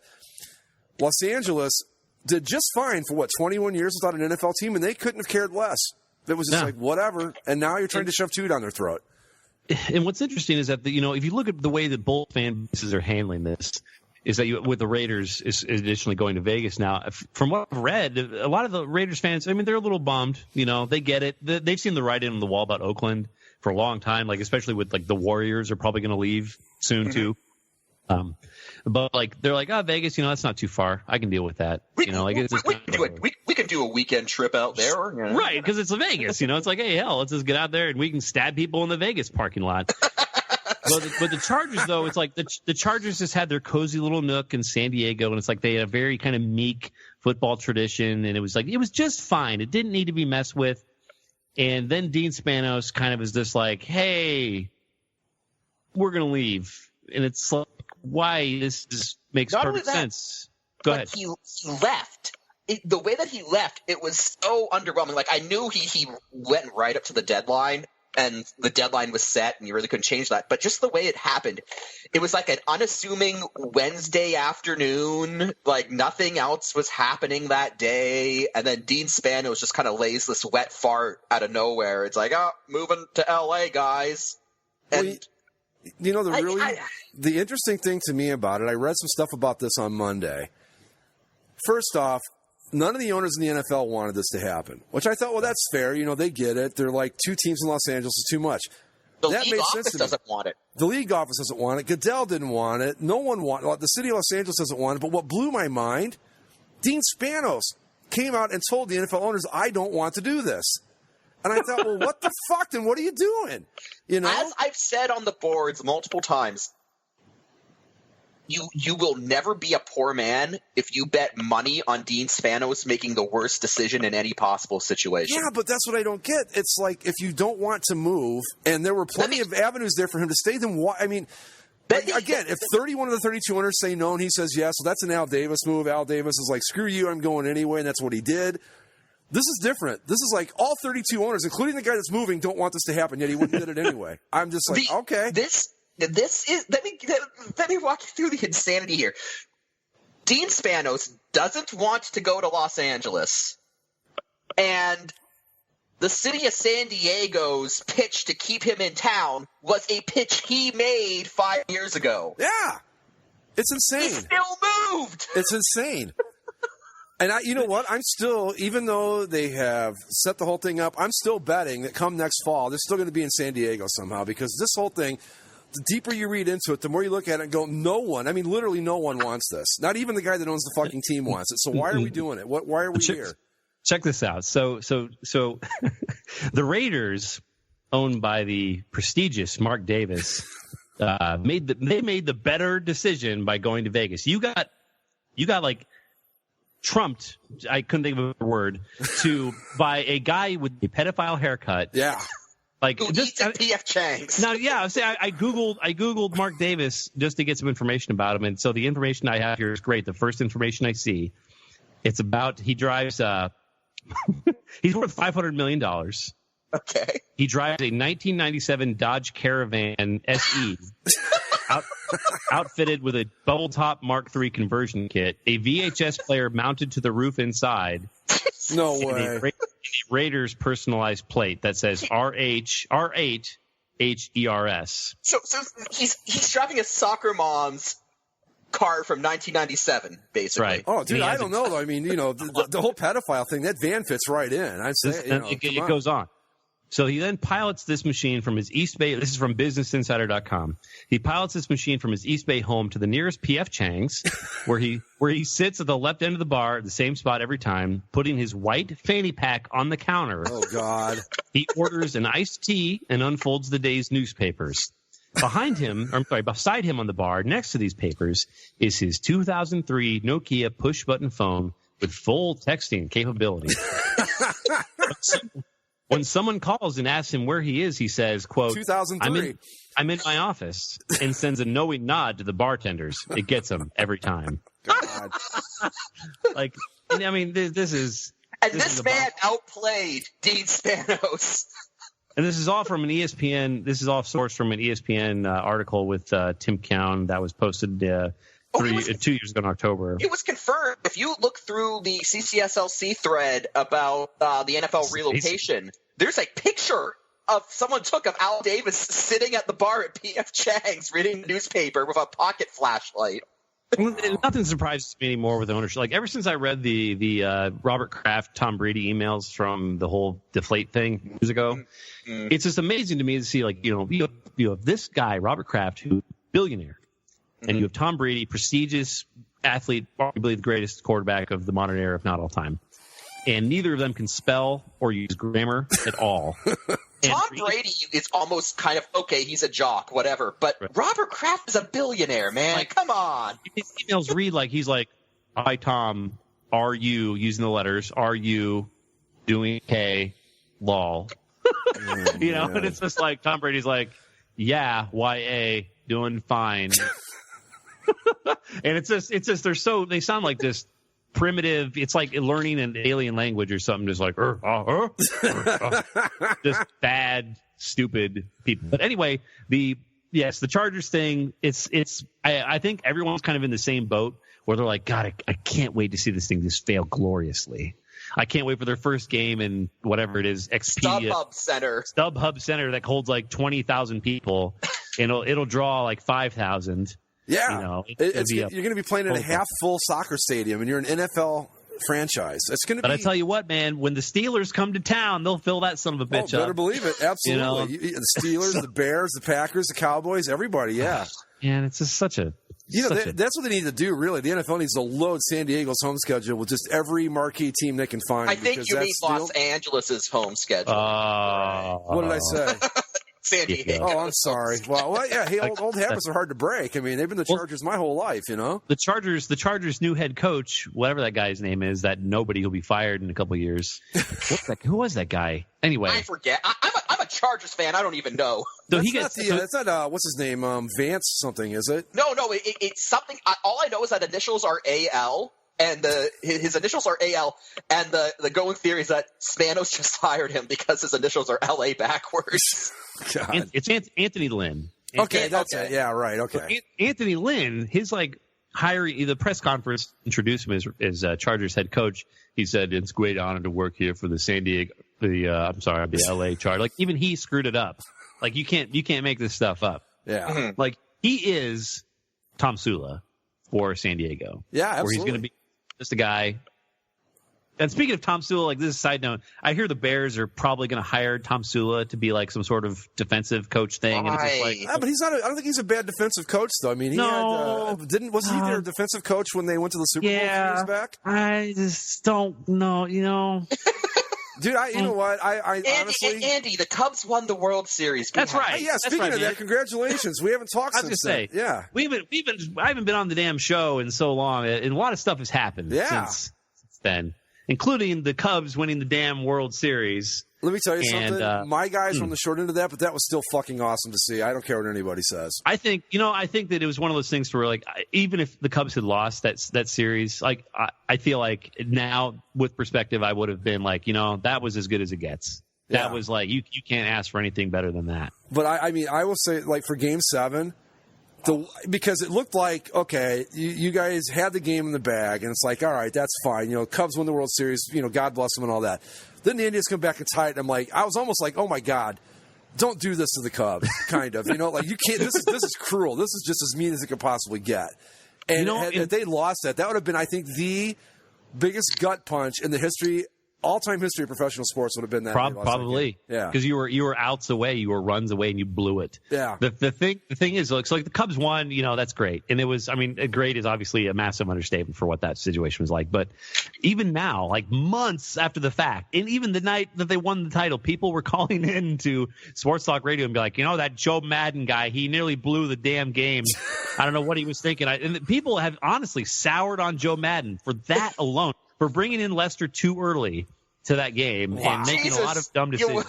Speaker 5: Los Angeles did just fine for 21 years without an NFL team, and they couldn't have cared less. It was just like whatever, and now you're trying to shove 2 down their throat.
Speaker 6: And what's interesting is that if you look at the way that both fan bases are handling this, is that with the Raiders is additionally going to Vegas now. From what I've read, a lot of the Raiders fans, I mean, they're a little bummed. They get it. They've seen the writing on the wall about Oakland for a long time. Like especially with like the Warriors are probably going to leave soon too. But like they're like, Vegas, that's not too far. I can deal with that. We
Speaker 4: can do a weekend trip out there,
Speaker 6: right? Because it's Vegas. It's like, hey, hell, let's just get out there and we can stab people in the Vegas parking lot. But the Chargers, though, it's like the Chargers just had their cozy little nook in San Diego, and it's like they had a very kind of meek football tradition, and it was just fine. It didn't need to be messed with. And then Dean Spanos kind of is just like, hey, we're gonna leave, and it's like, why this makes perfect sense. Go ahead.
Speaker 4: He left. The way that he left, it was so underwhelming. Like I knew he went right up to the deadline, and the deadline was set and you really couldn't change that. But just the way it happened, it was like an unassuming Wednesday afternoon, like nothing else was happening that day. And then Dean Spanos just kind of lays this wet fart out of nowhere. It's like, oh, moving to LA, guys. And
Speaker 5: the interesting thing to me about it, I read some stuff about this on Monday. First off, none of the owners in the NFL wanted this to happen, which I thought, well, that's fair. They get it. They're like 2 teams in Los Angeles is too much.
Speaker 4: The league office doesn't want it.
Speaker 5: The league office doesn't want it. Goodell didn't want it. No one wanted it. The city of Los Angeles doesn't want it. But what blew my mind, Dean Spanos came out and told the NFL owners, I don't want to do this. And I thought, well, what the fuck? Then what are you doing?
Speaker 4: As I've said on the boards multiple times, you will never be a poor man if you bet money on Dean Spanos making the worst decision in any possible situation.
Speaker 5: Yeah, but that's what I don't get. It's like if you don't want to move, and there were plenty of avenues there for him to stay, then why? I mean, again, if 31 of the 32 owners say no and he says yes, well, that's an Al Davis move. Al Davis is like, screw you, I'm going anyway, and that's what he did. This is different. This is like all 32 owners, including the guy that's moving, don't want this to happen, yet he wouldn't did it anyway. I'm just like, okay.
Speaker 4: This is let me walk you through the insanity here. Dean Spanos doesn't want to go to Los Angeles, and the city of San Diego's pitch to keep him in town was a pitch he made 5 years ago.
Speaker 5: Yeah, it's insane.
Speaker 4: He still moved.
Speaker 5: It's insane. And you know what? I'm still, even though they have set the whole thing up, I'm still betting that come next fall, they're still going to be in San Diego somehow, because this whole thing, the deeper you read into it, the more you look at it and go, literally no one wants this. Not even the guy that owns the fucking team wants it. So why are we doing it? Why are we here?
Speaker 6: Check this out. So the Raiders, owned by the prestigious Mark Davis, made the better decision by going to Vegas. You got like trumped, I couldn't think of a word, by a guy with a pedophile haircut.
Speaker 5: Yeah.
Speaker 4: Like just P.F. Chang's.
Speaker 6: Now, yeah, I googled Mark Davis just to get some information about him, and so the information I have here is great. The first information I see, it's about he drives. He's worth $500 million.
Speaker 4: Okay.
Speaker 6: He drives a 1997 Dodge Caravan SE, outfitted with a bubble top Mark III conversion kit, a VHS player mounted to the roof inside.
Speaker 5: No way.
Speaker 6: A Raiders personalized plate that says R8HERS.
Speaker 4: So he's driving a soccer mom's car from 1997, basically.
Speaker 6: Right.
Speaker 5: Oh, dude, I don't know though. I mean, the whole pedophile thing, that van fits right in. I'm saying,
Speaker 6: it goes on. So he then pilots this machine from his East Bay. This is from BusinessInsider.com. He pilots this machine from his East Bay home to the nearest P.F. Chang's, where he sits at the left end of the bar, the same spot every time, putting his white fanny pack on the counter.
Speaker 5: Oh God!
Speaker 6: He orders an iced tea and unfolds the day's newspapers. Beside him on the bar, next to these papers, is his 2003 Nokia push-button phone with full texting capability. When someone calls and asks him where he is, he says, quote,
Speaker 5: 2003.
Speaker 6: I'm in my office, and sends a knowing nod to the bartenders. It gets him every time.
Speaker 5: God.
Speaker 6: This
Speaker 4: man outplayed Dean Spanos.
Speaker 6: And this is all from an ESPN. This is all sourced from an ESPN article with Tim Cowan that was posted 2 years ago in October.
Speaker 4: It was confirmed. If you look through the CCSLC thread about the NFL relocation, there's a picture of someone took of Al Davis sitting at the bar at P.F. Chang's reading the newspaper with a pocket flashlight.
Speaker 6: Nothing surprises me anymore with ownership. Like ever since I read the Robert Kraft, Tom Brady emails from the whole Deflate thing years ago, it's just amazing to me to see you have this guy Robert Kraft, who's a billionaire, and you have Tom Brady, prestigious athlete, arguably the greatest quarterback of the modern era, if not all time. And neither of them can spell or use grammar at all.
Speaker 4: Tom Brady is almost kind of, okay, he's a jock, whatever. But Robert Kraft is a billionaire, man. Come on.
Speaker 6: His emails read like he's like, hi, Tom, are you, using the letters, are you doing okay, lol? And it's just like Tom Brady's like, yeah, YA, doing fine. And it's just they sound like this primitive. It's like learning an alien language or something. Just like just bad stupid people. But anyway, the Chargers thing, I think everyone's kind of in the same boat where they're like, God, I can't wait to see this thing just fail gloriously. I can't wait for their first game in whatever it is, Expedia. StubHub Center that holds like 20,000 people. And it'll draw like 5,000.
Speaker 5: Yeah.
Speaker 6: You know,
Speaker 5: you're going to be playing in a half-full soccer stadium, and you're an NFL franchise. It's going to be.
Speaker 6: But I tell you what, man, when the Steelers come to town, they'll fill that son of a bitch up.
Speaker 5: Better believe it. Absolutely. The Steelers, the Bears, the Packers, the Cowboys, everybody, yeah.
Speaker 6: Man, it's just such a...
Speaker 5: that's what they need to do, really. The NFL needs to load San Diego's home schedule with just every marquee team they can find.
Speaker 4: I think you mean Los Angeles' home schedule.
Speaker 5: What did I say?
Speaker 4: San Diego.
Speaker 5: Oh, I'm sorry. Well, yeah. Hey, old habits are hard to break. I mean, they've been the Chargers my whole life, you know. The
Speaker 6: Chargers' new head coach, whatever that guy's name is, that nobody will be fired in a couple of years. Who was that guy? Anyway,
Speaker 4: I forget. I'm a Chargers fan. I don't even know.
Speaker 5: So that's not what's his name? Vance something, is it?
Speaker 4: No. It's something. All I know is that initials are AL. And his initials are AL, and the going theory is that Spanos just hired him because his initials are LA backwards.
Speaker 5: God.
Speaker 6: It's Anthony Lynn.
Speaker 5: Okay, that's it. Yeah, right. Okay.
Speaker 6: So Anthony Lynn, his hiring, the press conference introduced him as Chargers head coach. He said it's a great honor to work here for the the LA Chargers. Like even he screwed it up. Like you can't make this stuff up.
Speaker 5: Yeah.
Speaker 4: Mm-hmm.
Speaker 6: Like he is Tom Sula for San Diego.
Speaker 5: Yeah, absolutely.
Speaker 6: Where he's going to be just a guy. And speaking of Tom Sula, like this is a side note, I hear the Bears are probably going to hire Tom Sula to be like some sort of defensive coach thing. And it's like,
Speaker 5: but he's not. I don't think he's a bad defensive coach, though. I mean, he wasn't he their defensive coach when they went to the Super Bowl a few years back?
Speaker 6: I just don't know. You know,
Speaker 5: dude. You know what? I honestly,
Speaker 4: Andy, the Cubs won the World Series.
Speaker 6: That's right.
Speaker 5: Yeah. Speaking of that, congratulations. We haven't talked since then. Yeah.
Speaker 6: I haven't been on the damn show in so long, and a lot of stuff has happened since then, including the Cubs winning the damn World Series.
Speaker 5: Let me tell you something. My guys were on the short end of that, but that was still fucking awesome to see. I don't care what anybody says.
Speaker 6: I think that it was one of those things where, like, even if the Cubs had lost that series, like, I feel like now with perspective, I would have been like, that was as good as it gets. That was like, you can't ask for anything better than that.
Speaker 5: But I mean, I will say, like, for Game 7, because it looked like, okay, you guys had the game in the bag, and it's like, all right, that's fine. Cubs won the World Series, God bless them and all that. Then the Indians come back and tie it, and I'm like, I was almost like, oh my God, don't do this to the Cubs, kind of. Like, you can't. This is cruel. This is just as mean as it could possibly get. And if they lost that would have been, I think, the biggest gut punch in the all-time history of professional sports would have been that.
Speaker 6: Probably.
Speaker 5: Yeah.
Speaker 6: Because you were outs away, you were runs away, and you blew it.
Speaker 5: Yeah.
Speaker 6: The thing is, like the Cubs won, that's great. And it was, great is obviously a massive understatement for what that situation was like. But even now, like months after the fact, and even the night that they won the title, people were calling in to Sports Talk Radio and be like, that Joe Madden guy, he nearly blew the damn game. I don't know what he was thinking. And people have honestly soured on Joe Madden for that alone. For bringing in Lester too early to that game and making a lot of dumb decisions.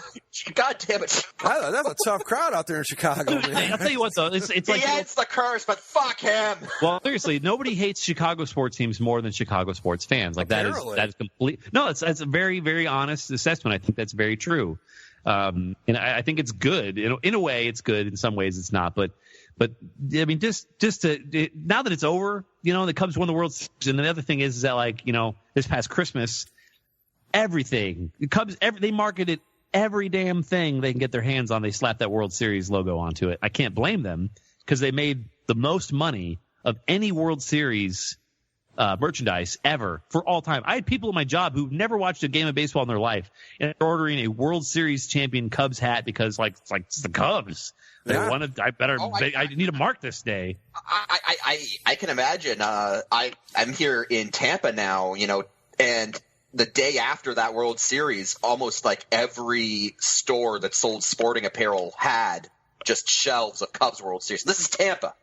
Speaker 4: God damn it.
Speaker 5: That's a tough crowd out there in Chicago, man.
Speaker 6: I'll tell you what, though. It's like,
Speaker 4: he hates the curse, but fuck him.
Speaker 6: Well, seriously, nobody hates Chicago sports teams more than Chicago sports fans. Like, that is complete. No, it's a very, very honest assessment. I think that's very true. And I think it's good. In a way, it's good. In some ways, it's not. But I mean, just to now that it's over, the Cubs won the World Series. And the other thing is that, like, this past Christmas, everything the Cubs, they marketed every damn thing they can get their hands on. They slapped that World Series logo onto it. I can't blame them because they made the most money of any World Series merchandise ever for all time. I had people in my job who've never watched a game of baseball in their life and they're ordering a World Series champion Cubs hat because it's the Cubs. They wanted. I need to mark this day.
Speaker 4: I can imagine. I'm here in Tampa now, and the day after that World Series, almost like every store that sold sporting apparel had just shelves of Cubs World Series. This is Tampa.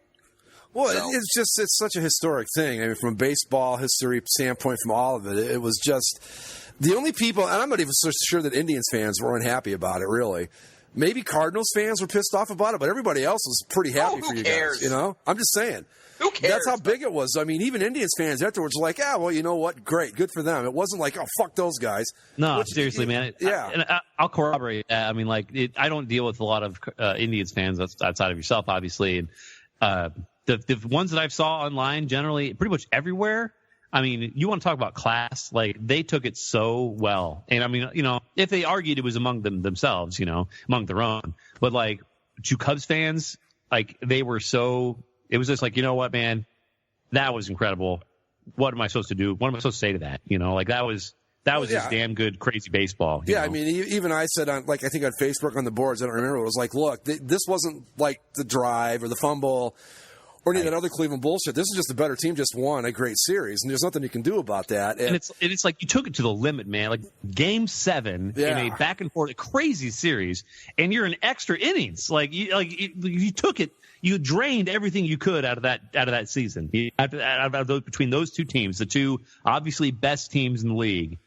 Speaker 5: Well, it's such a historic thing. I mean, from a baseball history standpoint, from all of it, it was just the only people, and I'm not even so sure that Indians fans were unhappy about it, really. Maybe Cardinals fans were pissed off about it, but everybody else was pretty happy for you
Speaker 4: cares?
Speaker 5: guys. You know, I'm just saying.
Speaker 4: Who cares?
Speaker 5: That's how big it was. I mean, even Indians fans afterwards were like, well, you know what? Great. Good for them. It wasn't like, oh, fuck those guys.
Speaker 6: No, seriously, man. I'll corroborate that. I mean, I don't deal with a lot of Indians fans outside of yourself, obviously. And the ones that I saw online, generally, pretty much everywhere, I mean, you want to talk about class? Like, they took it so well. And, I mean, you know, if they argued it was among themselves, you know, among their own. But, like, to Cubs fans, like, they were so – it was just like, you know what, man, that was incredible. What am I supposed to do? What am I supposed to say to that? You know, like, that was just damn good, crazy baseball. You know?
Speaker 5: I mean, even I said I think on Facebook on the boards, I don't remember, it was like, look, this wasn't like the drive or the fumble or any of that other Cleveland bullshit. This is just a better team just won a great series, and there's nothing you can do about that.
Speaker 6: And it's like you took it to the limit, man. Like Game 7 in a back and forth, a crazy series, and you're in extra innings. You took it. You drained everything you could out of that season. Between those two teams, the two obviously best teams in the league,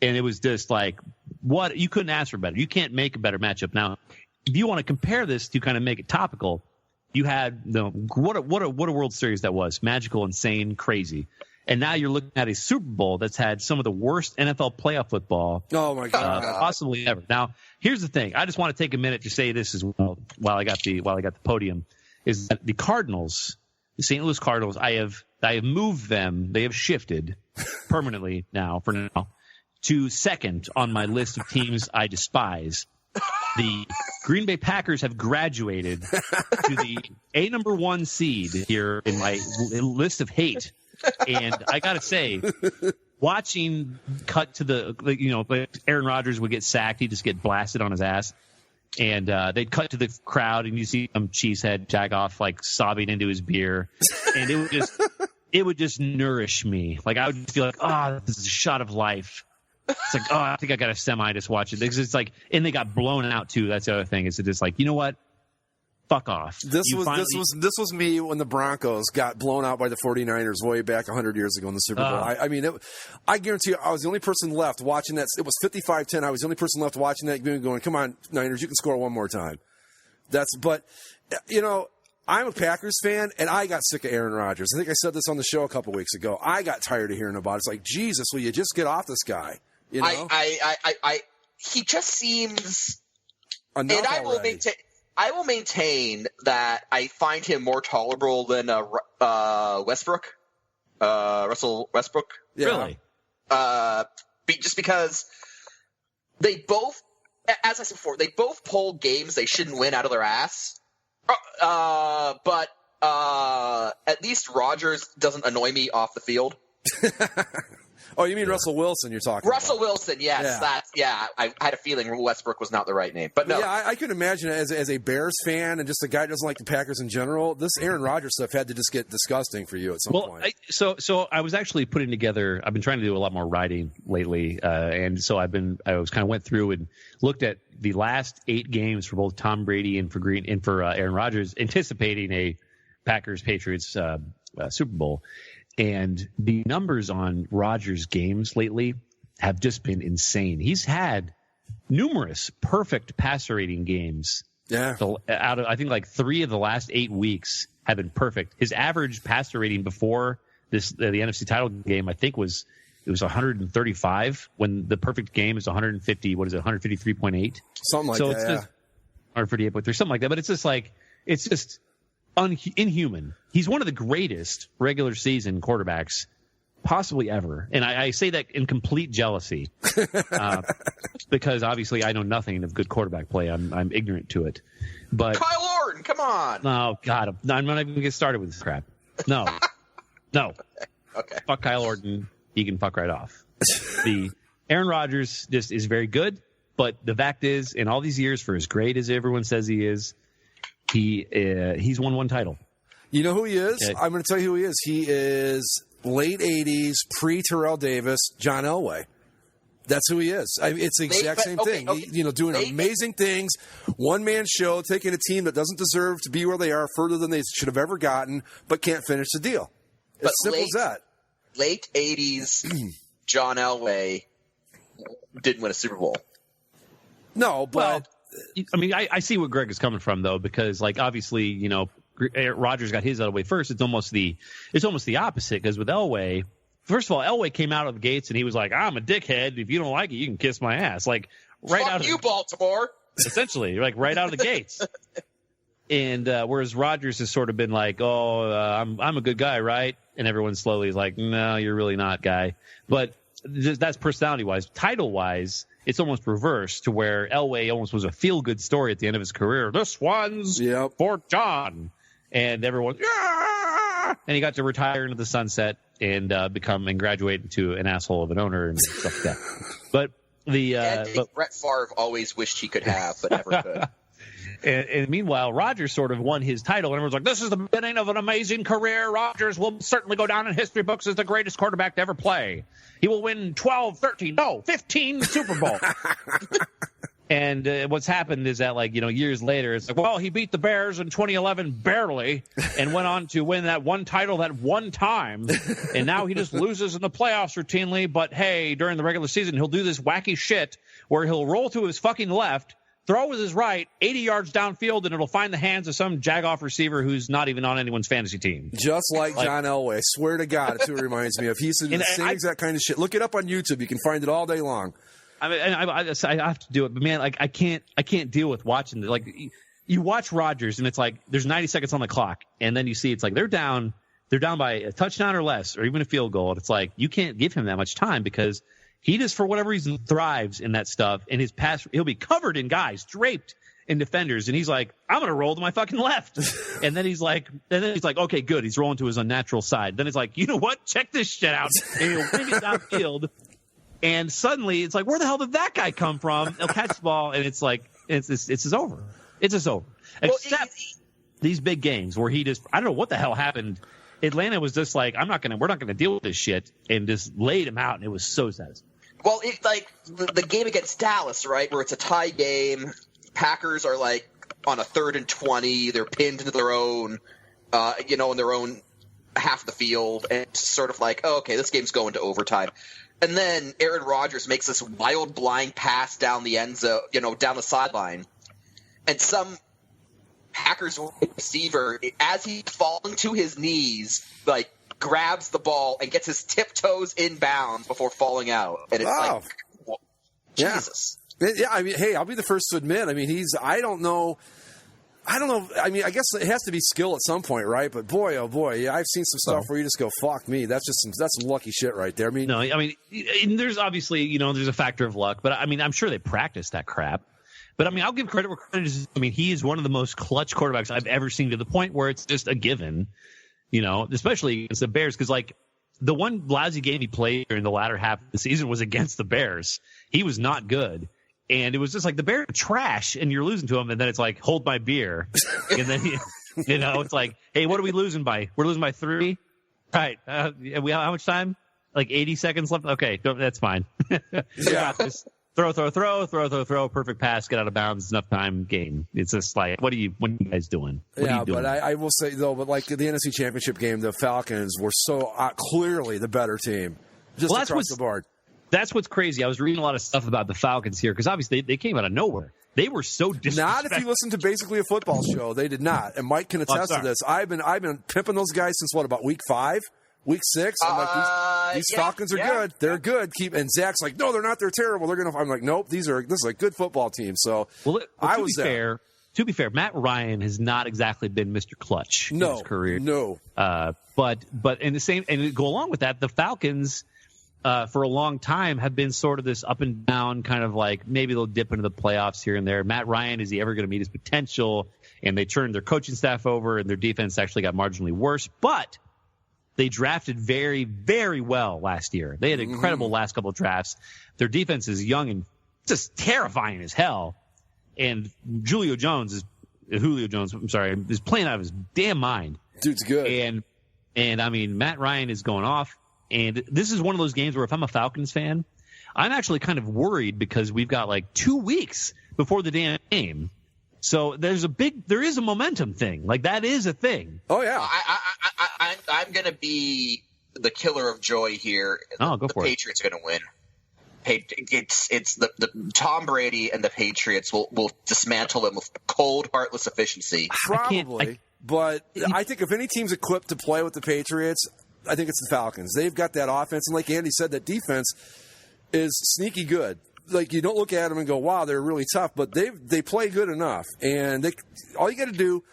Speaker 6: and it was just like, what, you couldn't ask for better. You can't make a better matchup. Now, if you want to compare this to kind of make it topical, you had what a World Series that was, magical, insane, crazy. And now you're looking at a Super Bowl that's had some of the worst NFL playoff football possibly ever. Now, here's the thing. I just want to take a minute to say this as well while I got the podium. Is that the Cardinals, the St. Louis Cardinals, I have moved them, they have shifted permanently for now, to second on my list of teams I despise. The Green Bay Packers have graduated to the number 1 seed here in my list of hate. And I got to say, watching cut to Aaron Rodgers would get sacked, he'd just get blasted on his ass. And they'd cut to the crowd, and you see some cheesehead jack off, like sobbing into his beer, and it would just nourish me. Like, I would feel like, this is a shot of life. It's like, I think I got a semi just watch it. It's like, and they got blown out too. That's the other thing. Is it just like, you know what? Fuck off.
Speaker 5: This was me when the Broncos got blown out by the 49ers way back 100 years ago in the Super Bowl. I mean, I guarantee you, I was the only person left watching that. It was 55-10. I was the only person left watching that game going, come on, Niners, you can score one more time. But, you know, I'm a Packers fan, and I got sick of Aaron Rodgers. I think I said this on the show a couple weeks ago. I got tired of hearing about it. It's like, Jesus, will you just get off this guy? You know?
Speaker 4: He just seems,
Speaker 5: enough
Speaker 4: and
Speaker 5: already.
Speaker 4: I will maintain that I find him more tolerable than Westbrook, Russell Westbrook.
Speaker 5: Yeah.
Speaker 6: Really?
Speaker 4: Just because they both, as I said before, they both pull games they shouldn't win out of their ass. But at least Rodgers doesn't annoy me off the field.
Speaker 5: Oh, you mean Russell Wilson you're talking
Speaker 4: Russell
Speaker 5: about?
Speaker 4: Wilson, yes. I had a feeling Westbrook was not the right name. But no.
Speaker 5: Yeah, I can imagine as a Bears fan and just a guy who doesn't like the Packers in general, this Aaron Rodgers stuff had to just get disgusting for you at some point.
Speaker 6: So I was actually putting together, I've been trying to do a lot more writing lately, and so I went through and looked at the last 8 games for both Tom Brady and for Aaron Rodgers, anticipating a Packers-Patriots Super Bowl. And the numbers on Rodgers' games lately have just been insane. He's had numerous perfect passer rating games.
Speaker 5: Yeah.
Speaker 6: Out of, I think, like 3 of the last 8 weeks have been perfect. His average passer rating before the NFC title game, I think, was 135. When the perfect game is 150. What is it? 153.8.
Speaker 5: Something like
Speaker 6: so
Speaker 5: that.
Speaker 6: It's just 158.3, something like that. But it's just like inhuman. He's one of the greatest regular season quarterbacks possibly ever. And I say that in complete jealousy because obviously I know nothing of good quarterback play. I'm ignorant to it. But
Speaker 4: Kyle Orton, come on.
Speaker 6: Oh, God. I'm not even going to get started with this crap. No.
Speaker 4: Okay.
Speaker 6: Fuck Kyle Orton. He can fuck right off. The Aaron Rodgers just is very good. But the fact is, in all these years, for as great as everyone says he is, he's won 1 title.
Speaker 5: You know who he is?
Speaker 6: Okay.
Speaker 5: I'm going to tell you who he is. He is late 80s, pre-Terrell Davis, John Elway. That's who he is. It's the exact same thing. Okay. Doing amazing things, one-man show, taking a team that doesn't deserve to be where they are further than they should have ever gotten, but can't finish the deal. As simple as that.
Speaker 4: Late 80s, John Elway didn't win a Super Bowl.
Speaker 5: No, but
Speaker 6: I mean, I see where Greg is coming from though, because like obviously, you know, Rodgers got his out of the way first. It's almost the opposite, because with Elway, first of all, Elway came out of the gates and he was like, "I'm a dickhead. If you don't like it, you can kiss my ass." Like right
Speaker 4: Fuck
Speaker 6: out of
Speaker 4: you, Baltimore.
Speaker 6: Essentially, like right out of the gates. And whereas Rodgers has sort of been like, "Oh, I'm a good guy, right?" And everyone slowly is like, "No, you're really not, guy." But that's personality-wise. Title-wise, it's almost reversed to where Elway almost was a feel-good story at the end of his career. This one's for John. And everyone, yeah! And he got to retire into the sunset and graduate into an asshole of an owner and stuff like that. But
Speaker 4: Brett Favre always wished he could have, but never could.
Speaker 6: And meanwhile, Rodgers sort of won his title, and everyone's like, "This is the beginning of an amazing career. Rodgers will certainly go down in history books as the greatest quarterback to ever play. He will win 15 Super Bowls." And what's happened is that, like, you know, years later, it's like, well, he beat the Bears in 2011 barely and went on to win that one title that one time. And now he just loses in the playoffs routinely. But, hey, during the regular season, he'll do this wacky shit where he'll roll to his fucking left, throw with his right, 80 yards downfield, and it'll find the hands of some jagoff receiver who's not even on anyone's fantasy team.
Speaker 5: Just like John Elway. I swear to God, that's who it reminds me of. He's doing the same exact kind of shit. Look it up on YouTube. You can find it all day long.
Speaker 6: I mean, I have to do it, but man, like I can't deal with watching it. Like you watch Rodgers, and it's like there's 90 seconds on the clock, and then you see it's like they're down by a touchdown or less, or even a field goal. And it's like you can't give him that much time because he just, for whatever reason, thrives in that stuff. And his pass, he'll be covered in guys, draped in defenders, and he's like, "I'm gonna roll to my fucking left." and then he's like, "Okay, good." He's rolling to his unnatural side. Then he's like, "You know what? Check this shit out." And he'll bring it downfield. And suddenly, it's like, where the hell did that guy come from? He'll catch the ball, and it's like, it's just over. It's just over. Except these big games where he just, I don't know what the hell happened. Atlanta was just like, we're not gonna deal with this shit, and just laid him out, and it was so satisfying.
Speaker 4: Well, it's like the game against Dallas, right, where it's a tie game. Packers are like on a 3rd and 20. They're pinned into their own, in their own half of the field, and it's sort of like, oh, okay, this game's going to overtime. And then Aaron Rodgers makes this wild blind pass down the end zone, down the sideline. And some Packers receiver, as he's falling to his knees, like grabs the ball and gets his tiptoes inbounds before falling out. And it's like, well, Jesus.
Speaker 5: Yeah, I mean, hey, I'll be the first to admit. I mean, I don't know. I mean, I guess it has to be skill at some point, right? But boy, oh boy, yeah, I've seen some stuff where you just go, "Fuck me." That's some lucky shit right there. I mean,
Speaker 6: there's obviously, there's a factor of luck, but I mean, I'm sure they practice that crap. But I mean, I'll give credit where credit is. I mean, he is one of the most clutch quarterbacks I've ever seen, to the point where it's just a given, especially against the Bears, because like the one lousy game he played during the latter half of the season was against the Bears. He was not good. And it was just like the Bears are trash, and you're losing to them, and then it's like, hold my beer. And then, it's like, hey, what are we losing by? We're losing by 3? Right. We have how much time? Like 80 seconds left? Okay, that's fine.
Speaker 5: Yeah.
Speaker 6: Just throw, perfect pass, get out of bounds, enough time, game. It's just like, what are you guys doing? What are you doing?
Speaker 5: But I will say, though, like the NFC Championship game, the Falcons were so clearly the better team, just across the board.
Speaker 6: That's what's crazy. I was reading a lot of stuff about the Falcons here because obviously they came out of nowhere. They were so disrespectful.
Speaker 5: Not if you listen to basically a football show. They did not. And Mike can attest to this. I've been pimping those guys since about week 5, week 6. I'm like, these Falcons are good. They're good. And Zach's like, no, they're not. They're terrible. I'm like, nope. This is a good football team. So I was there.
Speaker 6: To be fair, Matt Ryan has not exactly been Mr. Clutch in his career.
Speaker 5: No.
Speaker 6: But in the same, and to go along with that, the Falcons, for a long time, have been sort of this up and down kind of like, maybe they'll dip into the playoffs here and there. Matt Ryan, is he ever going to meet his potential? And they turned their coaching staff over, and their defense actually got marginally worse. But they drafted very, very well last year. They had incredible last couple of drafts. Their defense is young and just terrifying as hell. And Julio Jones is playing out of his damn mind.
Speaker 5: Dude's good.
Speaker 6: And I mean, Matt Ryan is going off. And this is one of those games where if I'm a Falcons fan, I'm actually kind of worried because we've got like 2 weeks before the damn game. So there is a momentum thing. Like, that is a thing.
Speaker 5: Oh, yeah.
Speaker 4: I'm going to be the killer of joy here.
Speaker 6: Oh, go for it.
Speaker 4: The Patriots are going to win. it's the Tom Brady and the Patriots will dismantle them with cold, heartless efficiency.
Speaker 5: Probably, but I think if any team's equipped to play with the Patriots, I think it's the Falcons. They've got that offense, and like Andy said, that defense is sneaky good. Like, you don't look at them and go, wow, they're really tough, but they play good enough. And all you got to do,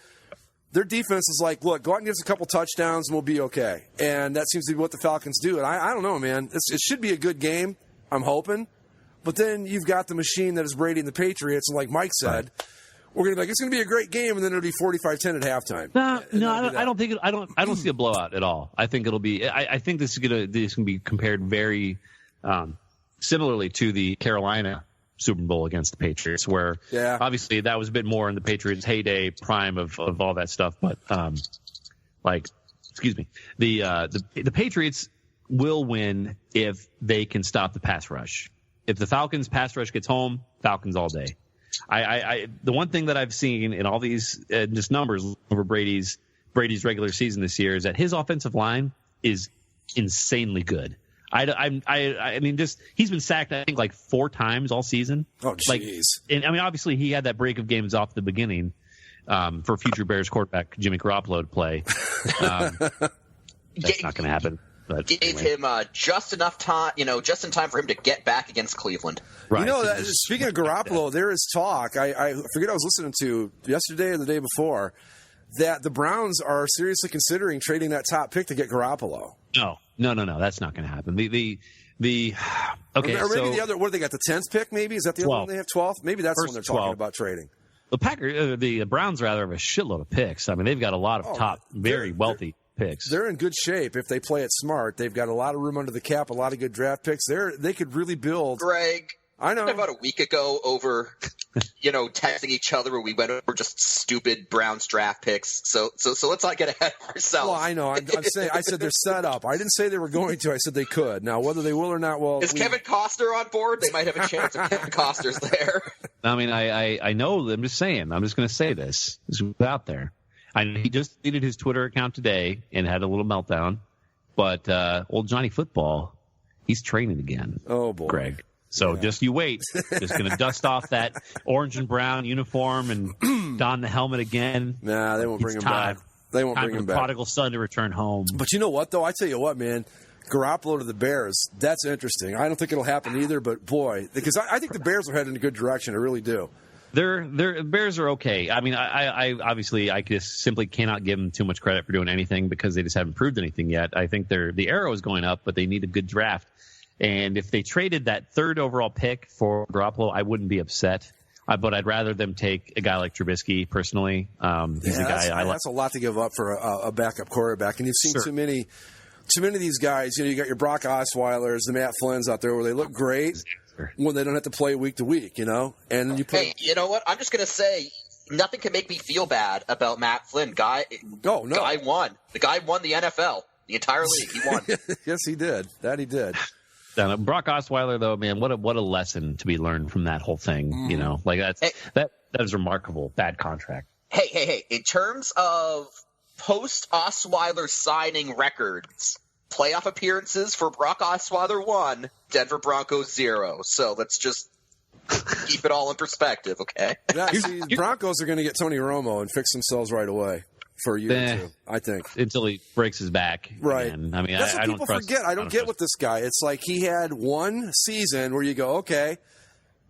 Speaker 5: their defense is like, look, go out and give us a couple touchdowns and we'll be okay. And that seems to be what the Falcons do. And I don't know, man. It should be a good game, I'm hoping. But then you've got the machine that is Brady and the Patriots, and like Mike said, we're going to be like, it's going to be a great game, and then it'll be 45-10 at halftime.
Speaker 6: I don't see a blowout at all. I think it'll be. I think this is going to be compared very similarly to the Carolina Super Bowl against the Patriots, where obviously that was a bit more in the Patriots' heyday prime of all that stuff. But the Patriots will win if they can stop the pass rush. If the Falcons pass rush gets home, Falcons all day. The one thing that I've seen in all these just numbers over Brady's regular season this year is that his offensive line is insanely good. I mean, just he's been sacked, I think, like 4 times all season.
Speaker 5: Oh, jeez.
Speaker 6: And I mean, obviously, he had that break of games off the beginning for future Bears quarterback Jimmy Garoppolo to play. That's not going to happen. But
Speaker 4: gave him just enough time, just in time for him to get back against Cleveland.
Speaker 5: Right. Speaking of Garoppolo, there is talk. I forget I was listening to yesterday or the day before that the Browns are seriously considering trading that top pick to get Garoppolo.
Speaker 6: No, that's not going to happen. Okay,
Speaker 5: or maybe the other. What do they got? The 10th pick? Maybe is that the other one they have? 12th? Maybe that's when they're talking about trading.
Speaker 6: The Browns rather have a shitload of picks. I mean, they've got a lot of very wealthy picks.
Speaker 5: They're in good shape if they play it smart. They've got a lot of room under the cap, a lot of good draft picks. They could really build.
Speaker 4: Greg,
Speaker 5: I know.
Speaker 4: About a week ago over, texting each other where we went over just stupid Browns draft picks. So let's not get ahead of ourselves.
Speaker 5: Well, I know. I'm saying. I said they're set up. I didn't say they were going to. I said they could. Now, whether they will or not,
Speaker 4: is Kevin Costner on board? They might have a chance if Kevin Costner's there.
Speaker 6: I mean, I know. I'm just saying. I'm just going to say this. This is out there. I know he just deleted his Twitter account today and had a little meltdown. But old Johnny Football, he's training again.
Speaker 5: Oh, boy.
Speaker 6: Greg. So just you wait. Just going to dust off that orange and brown uniform and don the helmet again.
Speaker 5: Nah, they won't bring him back. They won't bring him back.
Speaker 6: Prodigal son to return home.
Speaker 5: But you know what, though? I tell you what, man. Garoppolo to the Bears, that's interesting. I don't think it'll happen either, but boy, because I think the Bears are heading in a good direction. I really do.
Speaker 6: Their Bears are okay. I mean, I obviously I just simply cannot give them too much credit for doing anything because they just haven't proved anything yet. I think the arrow is going up, but they need a good draft. And if they traded that 3rd overall pick for Garoppolo, I wouldn't be upset. But I'd rather them take a guy like Trubisky personally. He's a guy I like. That's
Speaker 5: a lot to give up for a backup quarterback. And you've seen too many of these guys. You got your Brock Osweilers, the Matt Flynn's out there where they look great when they don't have to play week to week, And then you put.
Speaker 4: Hey, you know what? I'm just going to say nothing can make me feel bad about Matt Flynn. Guy won. The guy won the NFL, the entire league. He won.
Speaker 5: Yes, he did. That he did.
Speaker 6: Brock Osweiler, though, man, what a lesson to be learned from that whole thing. That is remarkable. Bad contract.
Speaker 4: Hey! In terms of post Osweiler signing records, playoff appearances for Brock Osweiler 1, Denver Broncos 0. So let's just keep it all in perspective, okay?
Speaker 5: Yeah, Broncos are going to get Tony Romo and fix themselves right away. For a year or 2, I think.
Speaker 6: Until he breaks his back.
Speaker 5: Right.
Speaker 6: Again. I mean,
Speaker 5: that's what people forget. I don't get with this guy. It's like he had one season where you go, okay,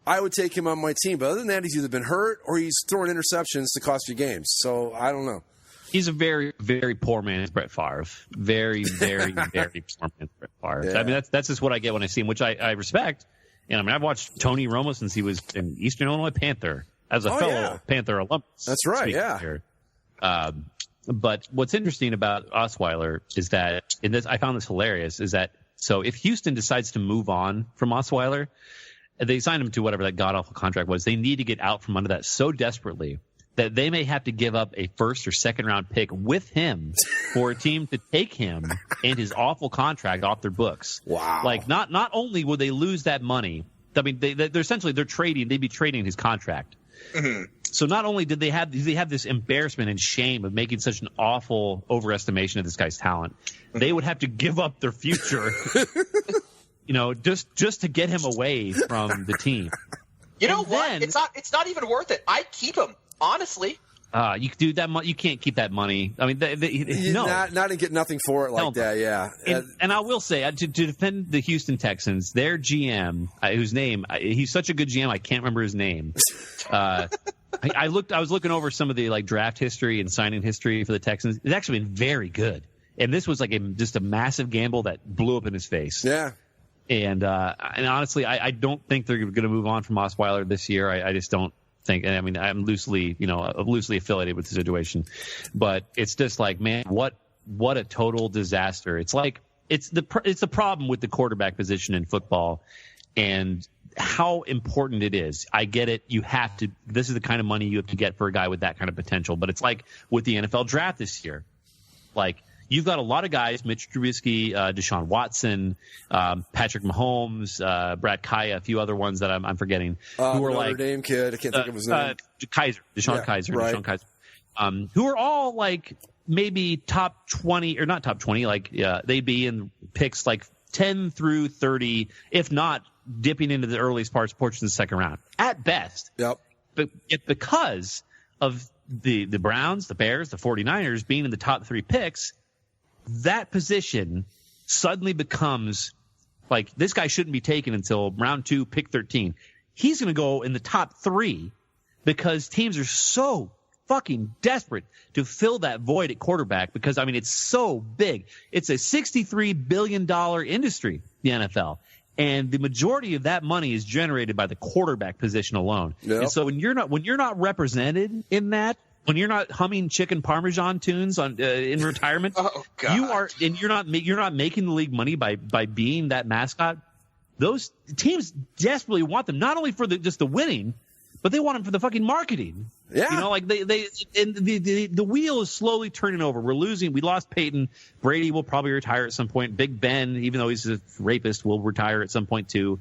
Speaker 5: I would take him on my team. But other than that, he's either been hurt or he's throwing interceptions to cost you games. So I don't know.
Speaker 6: He's a very, very poor man's Brett Favre. Very, very, very poor man's Brett Favre. Yeah. I mean, that's just what I get when I see him, which I respect. And I mean, I've watched Tony Romo since he was an Eastern Illinois Panther as a fellow Panther alum.
Speaker 5: That's right, yeah.
Speaker 6: Here. But what's interesting about Osweiler is that I found this hilarious is that so if Houston decides to move on from Osweiler, they signed him to whatever that god awful contract was. They need to get out from under that so desperately that they may have to give up a 1st or 2nd round pick with him for a team to take him and his awful contract off their books.
Speaker 5: Wow!
Speaker 6: Like not only would they lose that money, I mean they'd be trading his contract.
Speaker 4: Mm-hmm.
Speaker 6: So not only did they have this embarrassment and shame of making such an awful overestimation of this guy's talent, they would have to give up their future just to get him away from the team.
Speaker 4: You know what? It's not even worth it. I'd keep him, honestly.
Speaker 6: You could do that. You can't keep that money. I mean, no,
Speaker 5: not and get nothing for it like that. Yeah,
Speaker 6: and I will say to defend the Houston Texans, their GM, whose name he's such a good GM, I can't remember his name. I was looking over some of the draft history and signing history for the Texans. It's actually been very good, and this was just a massive gamble that blew up in his face.
Speaker 5: Yeah.
Speaker 6: And honestly, I don't think they're going to move on from Osweiler this year. I just don't think. And I mean, I'm loosely affiliated with the situation, but it's just man, what a total disaster. It's it's the problem with the quarterback position in football and how important it is. I get it. You have to. This is the kind of money you have to get for a guy with that kind of potential. But it's with the NFL draft this year, you've got a lot of guys, Mitch Trubisky, Deshaun Watson, Patrick Mahomes, Brad Kaya, a few other ones that I'm forgetting. Who are
Speaker 5: Notre Dame kid. I can't think of his name.
Speaker 6: Deshaun Kaiser, who are all maybe top 20 or not top 20. They'd be in picks 10 through 30, if not dipping into the earliest portions of the second round at best.
Speaker 5: Yep.
Speaker 6: But because of the Browns, the Bears, the 49ers being in the top 3 picks, that position suddenly becomes this guy shouldn't be taken until round 2, pick 13. He's going to go in the top 3 because teams are so fucking desperate to fill that void at quarterback because, it's so big. It's a $63 billion industry, the NFL. And the majority of that money is generated by the quarterback position alone. Yep. And so when you're not represented in that, when you're not humming chicken parmesan tunes in retirement,
Speaker 4: oh, God.
Speaker 6: you're not making the league money by being that mascot. Those teams desperately want them not only for just the winning, but they want them for the fucking marketing.
Speaker 5: Yeah,
Speaker 6: the wheel is slowly turning over. We lost Peyton. Brady will probably retire at some point. Big Ben, even though he's a rapist, will retire at some point too.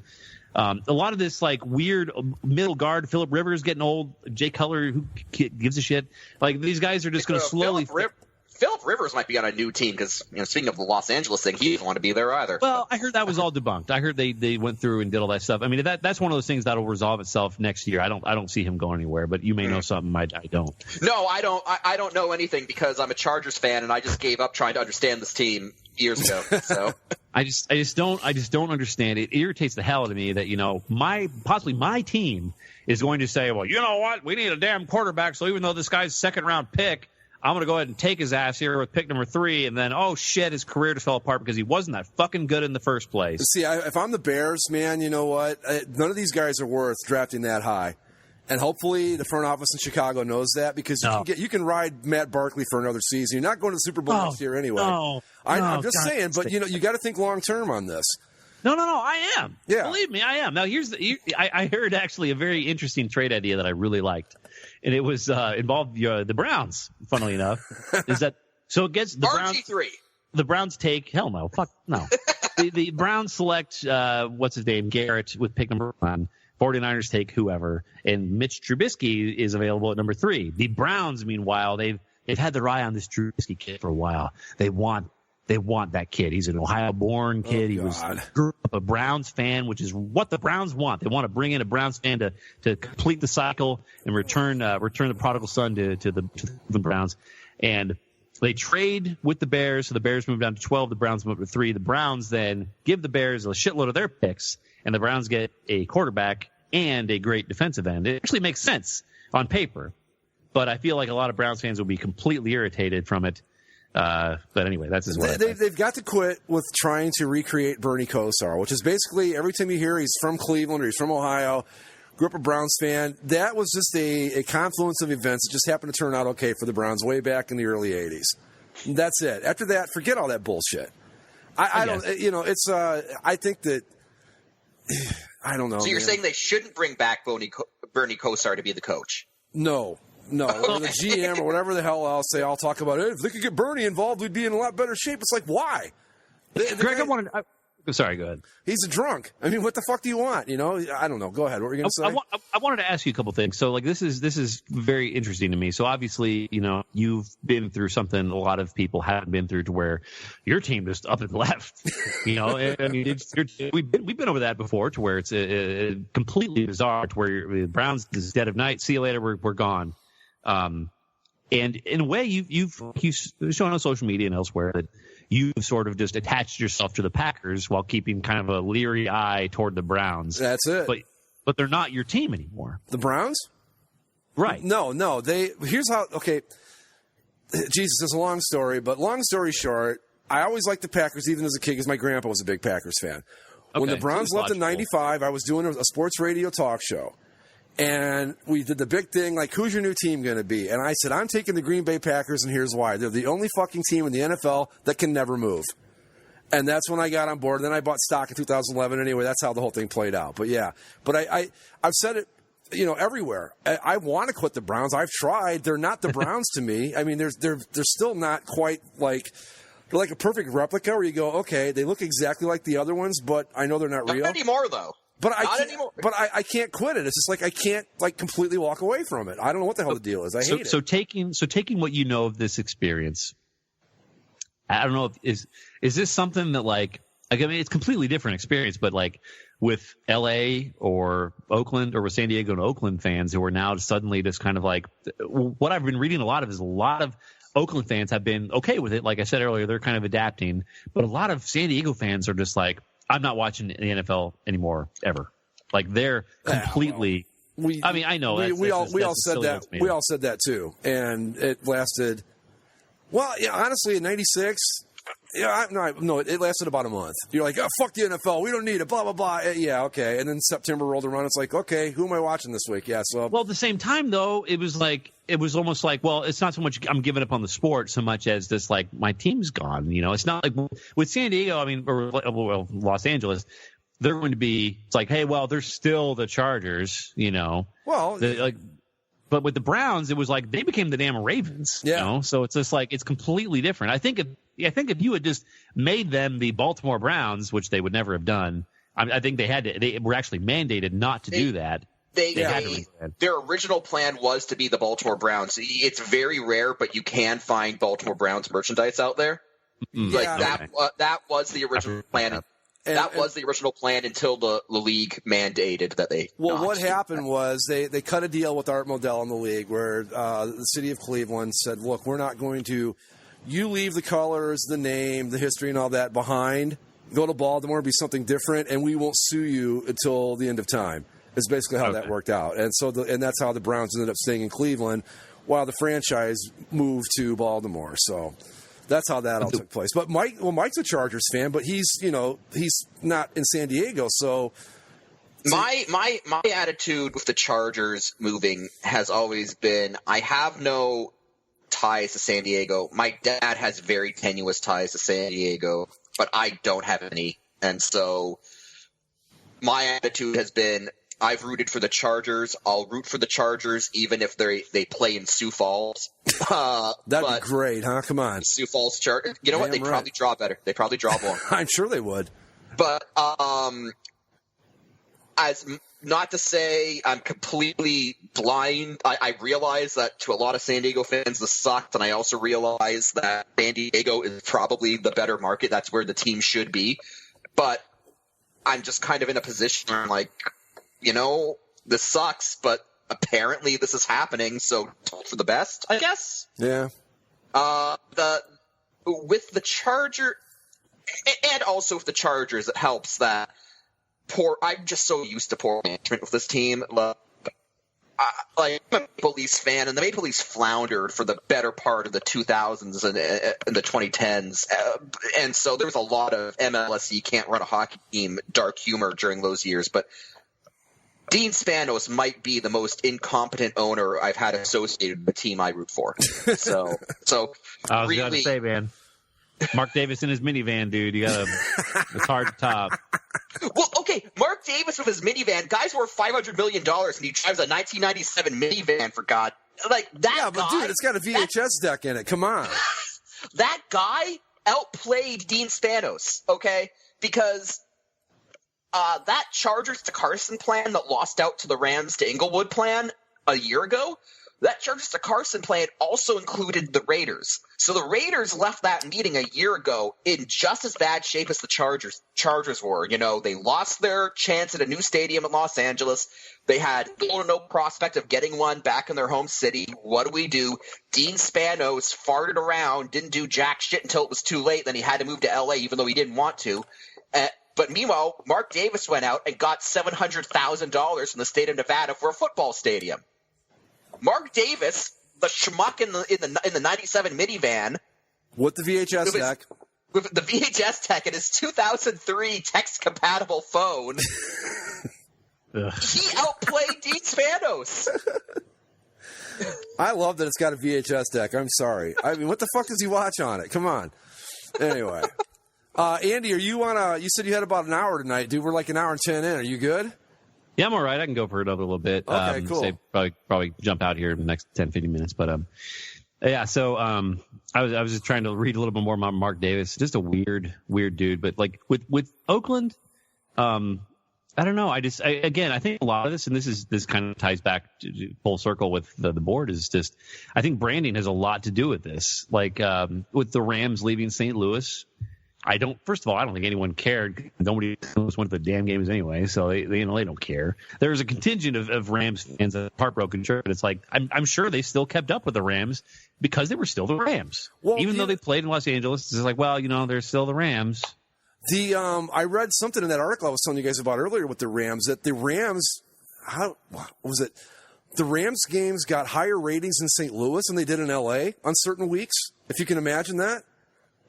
Speaker 6: A lot of this weird middle guard, Phillip Rivers getting old, Jay Cutler, who gives a shit. These guys are just going to slowly.
Speaker 4: Phillip Rivers might be on a new team because, speaking of the Los Angeles thing, he didn't want to be there either.
Speaker 6: Well, I heard that was all debunked. I heard they went through and did all that stuff. I mean, that's one of those things that'll resolve itself next year. I don't see him going anywhere, but you may know something I don't.
Speaker 4: No, I don't. I don't know anything because I'm a Chargers fan and I just gave up trying to understand this team years ago. So
Speaker 6: I just don't understand. It irritates the hell out of me that possibly my team is going to say, well, you know what, we need a damn quarterback. So even though this guy's second round pick, I'm going to go ahead and take his ass here with pick number 3, and then, oh, shit, his career just fell apart because he wasn't that fucking good in the first place.
Speaker 5: See, if I'm the Bears, man, you know what? None of these guys are worth drafting that high. And hopefully the front office in Chicago knows that because you can ride Matt Barkley for another season. You're not going to the Super Bowl next year anyway. I'm just saying, but you got to think long term on this.
Speaker 6: No, I am.
Speaker 5: Yeah.
Speaker 6: Believe me, I am. Now, I heard actually a very interesting trade idea that I really liked. And it was involved the Browns, funnily enough. Is that so? It gets the Browns.
Speaker 4: RG3.
Speaker 6: The Browns take hell no, fuck no. the Browns select what's his name, Garrett, with pick number 1. 49ers take whoever, and Mitch Trubisky is available at number 3. The Browns, meanwhile, they've had their eye on this Trubisky kid for a while. They want that kid. He's an Ohio-born kid. He grew up a Browns fan, which is what the Browns want. They want to bring in a Browns fan to complete the cycle and return the prodigal son to the Browns. And they trade with the Bears, so the Bears move down to 12. The Browns move up to 3. The Browns then give the Bears a shitload of their picks, and the Browns get a quarterback and a great defensive end. It actually makes sense on paper, but I feel like a lot of Browns fans will be completely irritated from it. But anyway, that's his way.
Speaker 5: They've got to quit with trying to recreate Bernie Kosar, which is basically every time you hear he's from Cleveland or he's from Ohio, grew up a Browns fan. That was just a confluence of events that just happened to turn out okay for the Browns way back in the early 80s. That's it. After that, forget all that bullshit. I don't, I think that, I don't know.
Speaker 4: So you're saying they shouldn't bring back Bernie Kosar to be the coach?
Speaker 5: No. Or the GM or whatever the hell else they all talk about. Hey, if they could get Bernie involved, we'd be in a lot better shape. It's like, why?
Speaker 6: Greg, Sorry, go ahead.
Speaker 5: He's a drunk. I mean, what the fuck do you want? You know, I don't know. Go ahead. What were you going to say?
Speaker 6: I wanted to ask you a couple things. So, like, this is very interesting to me. So, obviously, you know, you've been through something a lot of people haven't been through, to where your team just up and left. You know, I mean, we've been over that before, to where it's completely bizarre, to where the Browns is dead of night. See you later. We're gone. And in a way, you've shown on social media and elsewhere that you've sort of just attached yourself to the Packers while keeping kind of a leery eye toward the Browns.
Speaker 5: That's it.
Speaker 6: But they're not your team anymore.
Speaker 5: The Browns?
Speaker 6: Right.
Speaker 5: No. Here's how. Okay. Jesus, it's a long story, but long story short, I always liked the Packers even as a kid because my grandpa was a big Packers fan. When the Browns left in '95, I was doing a sports radio talk show. And we did the big thing, like, who's your new team going to be? And I said, I'm taking the Green Bay Packers, and here's why. They're the only fucking team in the NFL that can never move. And that's when I got on board. Then I bought stock in 2011. Anyway, that's how the whole thing played out. But, yeah. But I've said it, you know, everywhere. I want to quit the Browns. I've tried. They're not the Browns to me. I mean, they're still not quite like... They're like a perfect replica where you go, okay, they look exactly like the other ones, but I know they're not real.
Speaker 4: Not anymore, though.
Speaker 5: But I can't quit it. It's just like I can't like completely walk away from it. I don't know what the hell the deal is. I hate it.
Speaker 6: So taking what you know of this experience, I don't know if is this something that like I mean it's completely different experience, but like with LA or Oakland or with San Diego and Oakland fans who are now suddenly just kind of like what I've been reading a lot of is a lot of Oakland fans have been okay with it. Like I said earlier, they're kind of adapting, but a lot of San Diego fans are just like, I'm not watching the NFL anymore ever. Like they're completely. I mean, I know
Speaker 5: we all said that. We all said that too, and it lasted. Well, yeah, honestly, in '96, yeah, no, it lasted about a month. You're like, oh, fuck the NFL, we don't need it, blah blah blah. Yeah, okay. And then September rolled around. It's like, okay, who am I watching this week? Yeah, so.
Speaker 6: Well, at the same time, though, it was almost like, well, it's not so much I'm giving up on the sport so much as this, like, my team's gone. You know, it's not like with San Diego, I mean, or Los Angeles, they're going to be, it's like, hey, well, they're still the Chargers, you know.
Speaker 5: Well,
Speaker 6: but with the Browns, it was like they became the damn Ravens.
Speaker 5: Yeah.
Speaker 6: You know? So it's just like it's completely different. I think if you had just made them the Baltimore Browns, which they would never have done, I think they were actually mandated not to do that.
Speaker 4: Their original plan was to be the Baltimore Browns. It's very rare, but you can find Baltimore Browns merchandise out there. That was the original plan. That was the original plan until the league mandated that they.
Speaker 5: Well, what happened was they cut a deal with Art Modell in the league where the city of Cleveland said, look, we're not going to – you leave the colors, the name, the history and all that behind. Go to Baltimore, be something different, and we won't sue you until the end of time. Is basically how that worked out. And so and that's how the Browns ended up staying in Cleveland while the franchise moved to Baltimore. So – that's how that all took place. But Mike's a Chargers fan, but he's not in San Diego. So
Speaker 4: my attitude with the Chargers moving has always been I have no ties to San Diego. My dad has very tenuous ties to San Diego, but I don't have any. And so my attitude has been I've rooted for the Chargers. I'll root for the Chargers even if they play in Sioux Falls.
Speaker 5: That'd be great, huh? Come on.
Speaker 4: Sioux Falls Chargers. You know what? They'd probably draw better. They probably draw more.
Speaker 5: I'm sure they would.
Speaker 4: But as not to say I'm completely blind, I realize that to a lot of San Diego fans this sucks, and I also realize that San Diego is probably the better market. That's where the team should be. But I'm just kind of in a position where I'm like, you know, this sucks, but apparently this is happening, so hope for the best, I guess.
Speaker 5: Yeah.
Speaker 4: With the Charger, and also with the Chargers, it helps that I'm just so used to poor management with this team. I'm a Maple Leafs fan, and the Maple Leafs floundered for the better part of the 2000s and the 2010s. And so there was a lot of MLS can't run a hockey team dark humor during those years, but Dean Spanos might be the most incompetent owner I've had associated with the team I root for. So
Speaker 6: I was going to say, man, Mark Davis in his minivan, dude. It's hard to top.
Speaker 4: Well, okay, Mark Davis with his minivan. Guy's worth $500 million, and he drives a 1997 minivan. For God, like that.
Speaker 5: Yeah, but
Speaker 4: guy,
Speaker 5: dude, it's got a VHS deck in it. Come on.
Speaker 4: That guy outplayed Dean Spanos. Okay. because that Chargers to Carson plan that lost out to the Rams to Inglewood plan a year ago, that Chargers to Carson plan also included the Raiders. So the Raiders left that meeting a year ago in just as bad shape as the Chargers were. You know, they lost their chance at a new stadium in Los Angeles. They had little to no prospect of getting one back in their home city. What do? Dean Spanos farted around, didn't do jack shit until it was too late. Then he had to move to L.A. even though he didn't want to. But meanwhile, Mark Davis went out and got $700,000 from the state of Nevada for a football stadium. Mark Davis, the schmuck in the 97 minivan,
Speaker 5: with the VHS tech,
Speaker 4: with the VHS tech and his 2003 text-compatible phone, he outplayed Dean Spanos.
Speaker 5: I love that it's got a VHS deck. I'm sorry. I mean, what the fuck does he watch on it? Come on. Anyway, Andy, are you on you said you had about an hour tonight, dude. We're like an hour and 10 in. Are you good?
Speaker 6: Yeah, I'm all right. I can go for another little bit.
Speaker 5: Okay, cool.
Speaker 6: Say probably jump out here in the next 10, 15 minutes. But yeah. So I was just trying to read a little bit more about Mark Davis. Just a weird dude. But like with Oakland, I don't know. I think a lot of this, and this kind of ties back to full circle with the board, is just I think branding has a lot to do with this. Like with the Rams leaving St. Louis. First of all, I don't think anyone cared. Nobody went to the damn games anyway, so they don't care. There's a contingent of Rams fans that are heartbroken, sure, but it's like, I'm sure they still kept up with the Rams because they were still the Rams. Well, even though they played in Los Angeles, it's like, well, they're still the Rams.
Speaker 5: I read something in that article I was telling you guys about earlier with the Rams, that the Rams, the Rams games got higher ratings in St. Louis than they did in L.A. on certain weeks, if you can imagine that.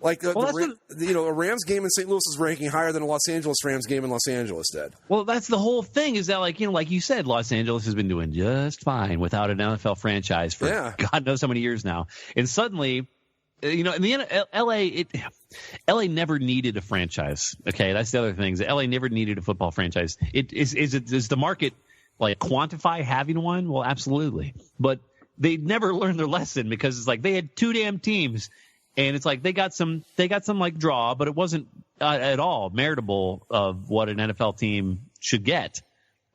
Speaker 5: Like a Rams game in St. Louis is ranking higher than a Los Angeles Rams game in Los Angeles did.
Speaker 6: Well, that's the whole thing. Is that like you said, Los Angeles has been doing just fine without an NFL franchise for God knows how many years now, and suddenly, in the LA never needed a franchise. Okay, that's the other thing. Is that LA never needed a football franchise. Does the market like quantify having one? Well, absolutely, but they never learned their lesson because it's like they had two damn teams. And it's like they got some like draw, but it wasn't at all meritable of what an NFL team should get.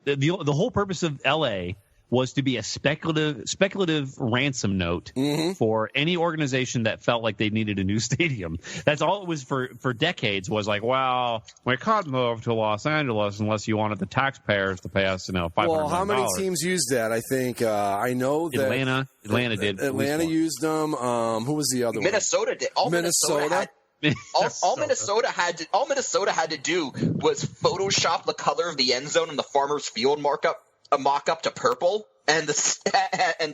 Speaker 6: The whole purpose of LA was to be a speculative ransom note for any organization that felt like they needed a new stadium. That's all it was for decades. Was like, well, we can't move to Los Angeles unless you wanted the taxpayers to pay us, $500 million.
Speaker 5: Well, how many teams used that? I think I know that
Speaker 6: Atlanta did.
Speaker 5: Atlanta used them. Who was the other one?
Speaker 4: Minnesota did. All Minnesota had to do was Photoshop the color of the end zone in the Farmers Field mock-up to purple, and the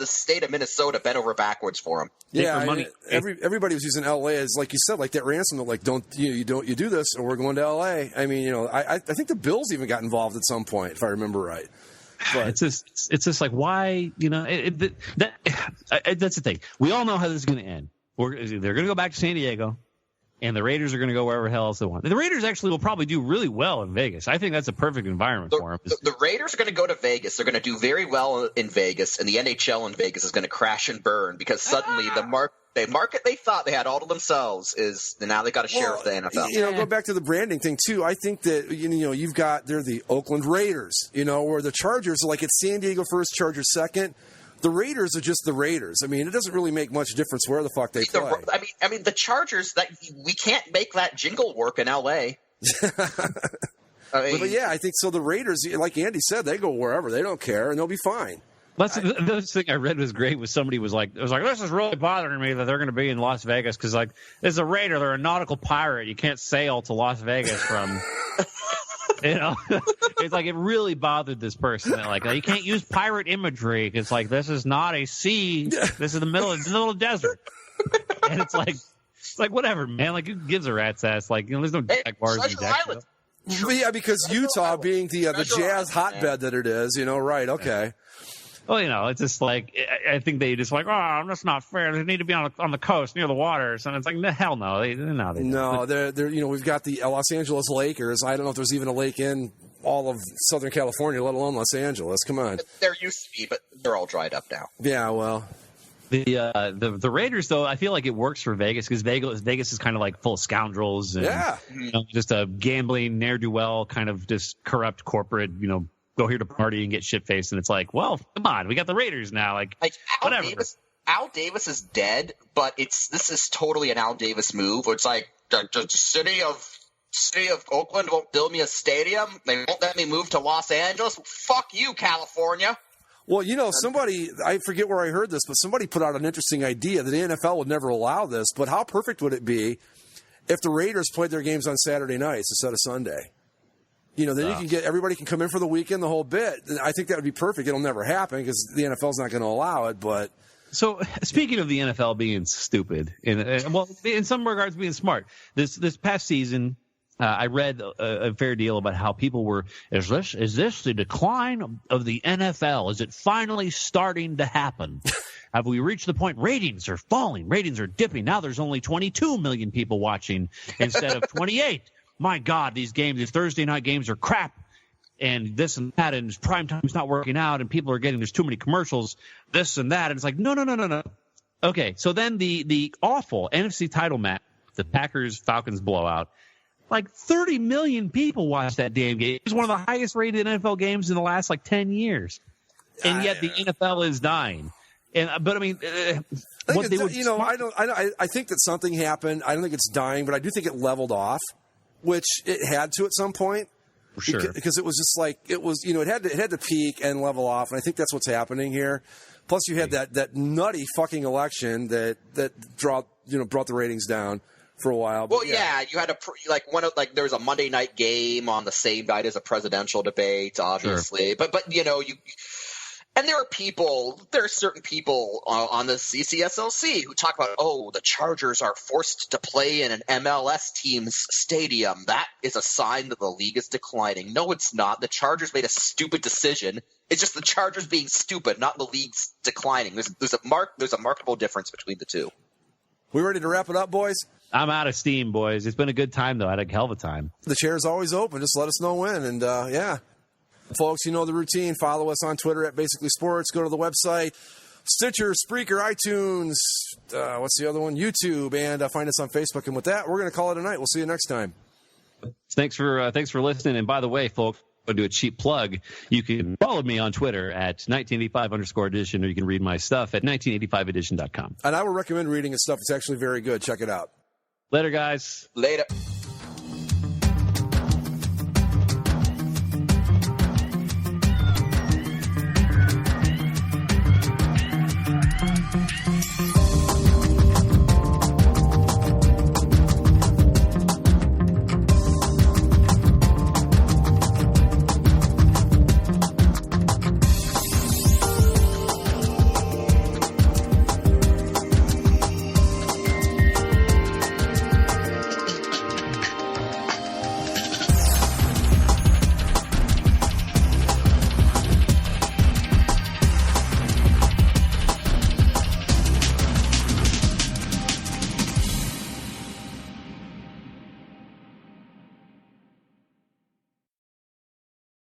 Speaker 4: state of Minnesota bent over backwards for him.
Speaker 5: Yeah, money. Everybody was using L.A. as, like you said, like that ransom. Like, you do this, or we're going to L.A. I mean, I think the Bills even got involved at some point, if I remember right. But
Speaker 6: it's just like, why? That's the thing. We all know how this is going to end. They're going to go back to San Diego. And the Raiders are going to go wherever the hell else they want. The Raiders actually will probably do really well in Vegas. I think that's a perfect environment for them.
Speaker 4: The Raiders are going to go to Vegas. They're going to do very well in Vegas, and the NHL in Vegas is going to crash and burn because suddenly the market they thought they had all to themselves is now they got a share of the NFL.
Speaker 5: Go back to the branding thing too. I think that they're the Oakland Raiders, or the Chargers are like it's San Diego first, Chargers second. The Raiders are just the Raiders. I mean, it doesn't really make much difference where the fuck they play.
Speaker 4: I mean, the Chargers, we can't make that jingle work in L.A.
Speaker 5: But yeah, I think so. The Raiders, like Andy said, they go wherever. They don't care, and they'll be fine.
Speaker 6: The thing I read was great. Was somebody was like, this is really bothering me that they're going to be in Las Vegas because like there's a Raider, they're a nautical pirate. You can't sail to Las Vegas from. It's like it really bothered this person. That like you can't use pirate imagery. It's like this is not a sea. This is the middle of the desert, and it's like whatever, man. Like who gives a rat's ass? Like there's no Jaguars in Jacksonville.
Speaker 5: Yeah, because Utah being the jazz hotbed that it is, right? Okay.
Speaker 6: Well, it's just like I think they just like, oh, that's not fair. They need to be on the coast near the waters, and it's like, hell no, they
Speaker 5: no, they're we've got the Los Angeles Lakers. I don't know if there's even a lake in all of Southern California, let alone Los Angeles. Come on,
Speaker 4: there used to be, but they're all dried up now.
Speaker 5: Yeah, well,
Speaker 6: The Raiders, though, I feel like it works for Vegas because Vegas is kind of like full of scoundrels and just a gambling ne'er-do-well kind of just corrupt corporate, go here to party and get shit-faced. And it's like, well, come on, we got the Raiders now. Like whatever.
Speaker 4: Al Davis is dead, but this is totally an Al Davis move. Where it's like the city of Oakland won't build me a stadium. They won't let me move to Los Angeles. Fuck you, California.
Speaker 5: Well, somebody, I forget where I heard this, but somebody put out an interesting idea that the NFL would never allow this. But how perfect would it be if the Raiders played their games on Saturday nights instead of Sunday? Then you can everybody can come in for the weekend, the whole bit. I think that would be perfect. It'll never happen because the NFL's not going to allow it, but.
Speaker 6: So speaking of the NFL being stupid, in some regards being smart, this past season, I read a fair deal about how people were, is this the decline of the NFL? Is it finally starting to happen? Have we reached the point? Ratings are falling. Ratings are dipping. Now there's only 22 million people watching instead of 28. My God, these Thursday night games are crap. And this and that, and prime time's not working out, and people are there's too many commercials, this and that. And it's like, no. Okay, so then the awful NFC title match, the Packers-Falcons blowout, like 30 million people watched that damn game. It was one of the highest rated NFL games in the last 10 years. And yet the NFL is dying. But I mean,
Speaker 5: I think that something happened. I don't think it's dying, but I do think it leveled off, which it had to at some point.
Speaker 6: For sure.
Speaker 5: Because it was just it had to peak and level off, and I think that's what's happening here. Plus, you had that nutty fucking election that brought the ratings down for a while. But,
Speaker 4: you had there was a Monday night game on the same night as a presidential debate, obviously. Sure. But and there are certain people on the CCSLC who talk about, the Chargers are forced to play in an MLS team's stadium. That is a sign that the league is declining. No, it's not. The Chargers made a stupid decision. It's just the Chargers being stupid, not the league's declining. There's a marketable difference between the two.
Speaker 5: We ready to wrap it up, boys?
Speaker 6: I'm out of steam, boys. It's been a good time, though. I had a hell of a time.
Speaker 5: The chair's always open. Just let us know when. And, folks, you know the routine. Follow us on Twitter at Basically Sports. Go to the website, Stitcher, Spreaker, iTunes, what's the other one? YouTube, and find us on Facebook. And with that, we're going to call it a night. We'll see you next time.
Speaker 6: Thanks for listening. And by the way, folks, I'll do a cheap plug. You can follow me on Twitter at 1985_edition, or you can read my stuff at 1985edition.com.
Speaker 5: And I would recommend reading his stuff. It's actually very good. Check it out.
Speaker 6: Later, guys.
Speaker 4: Later.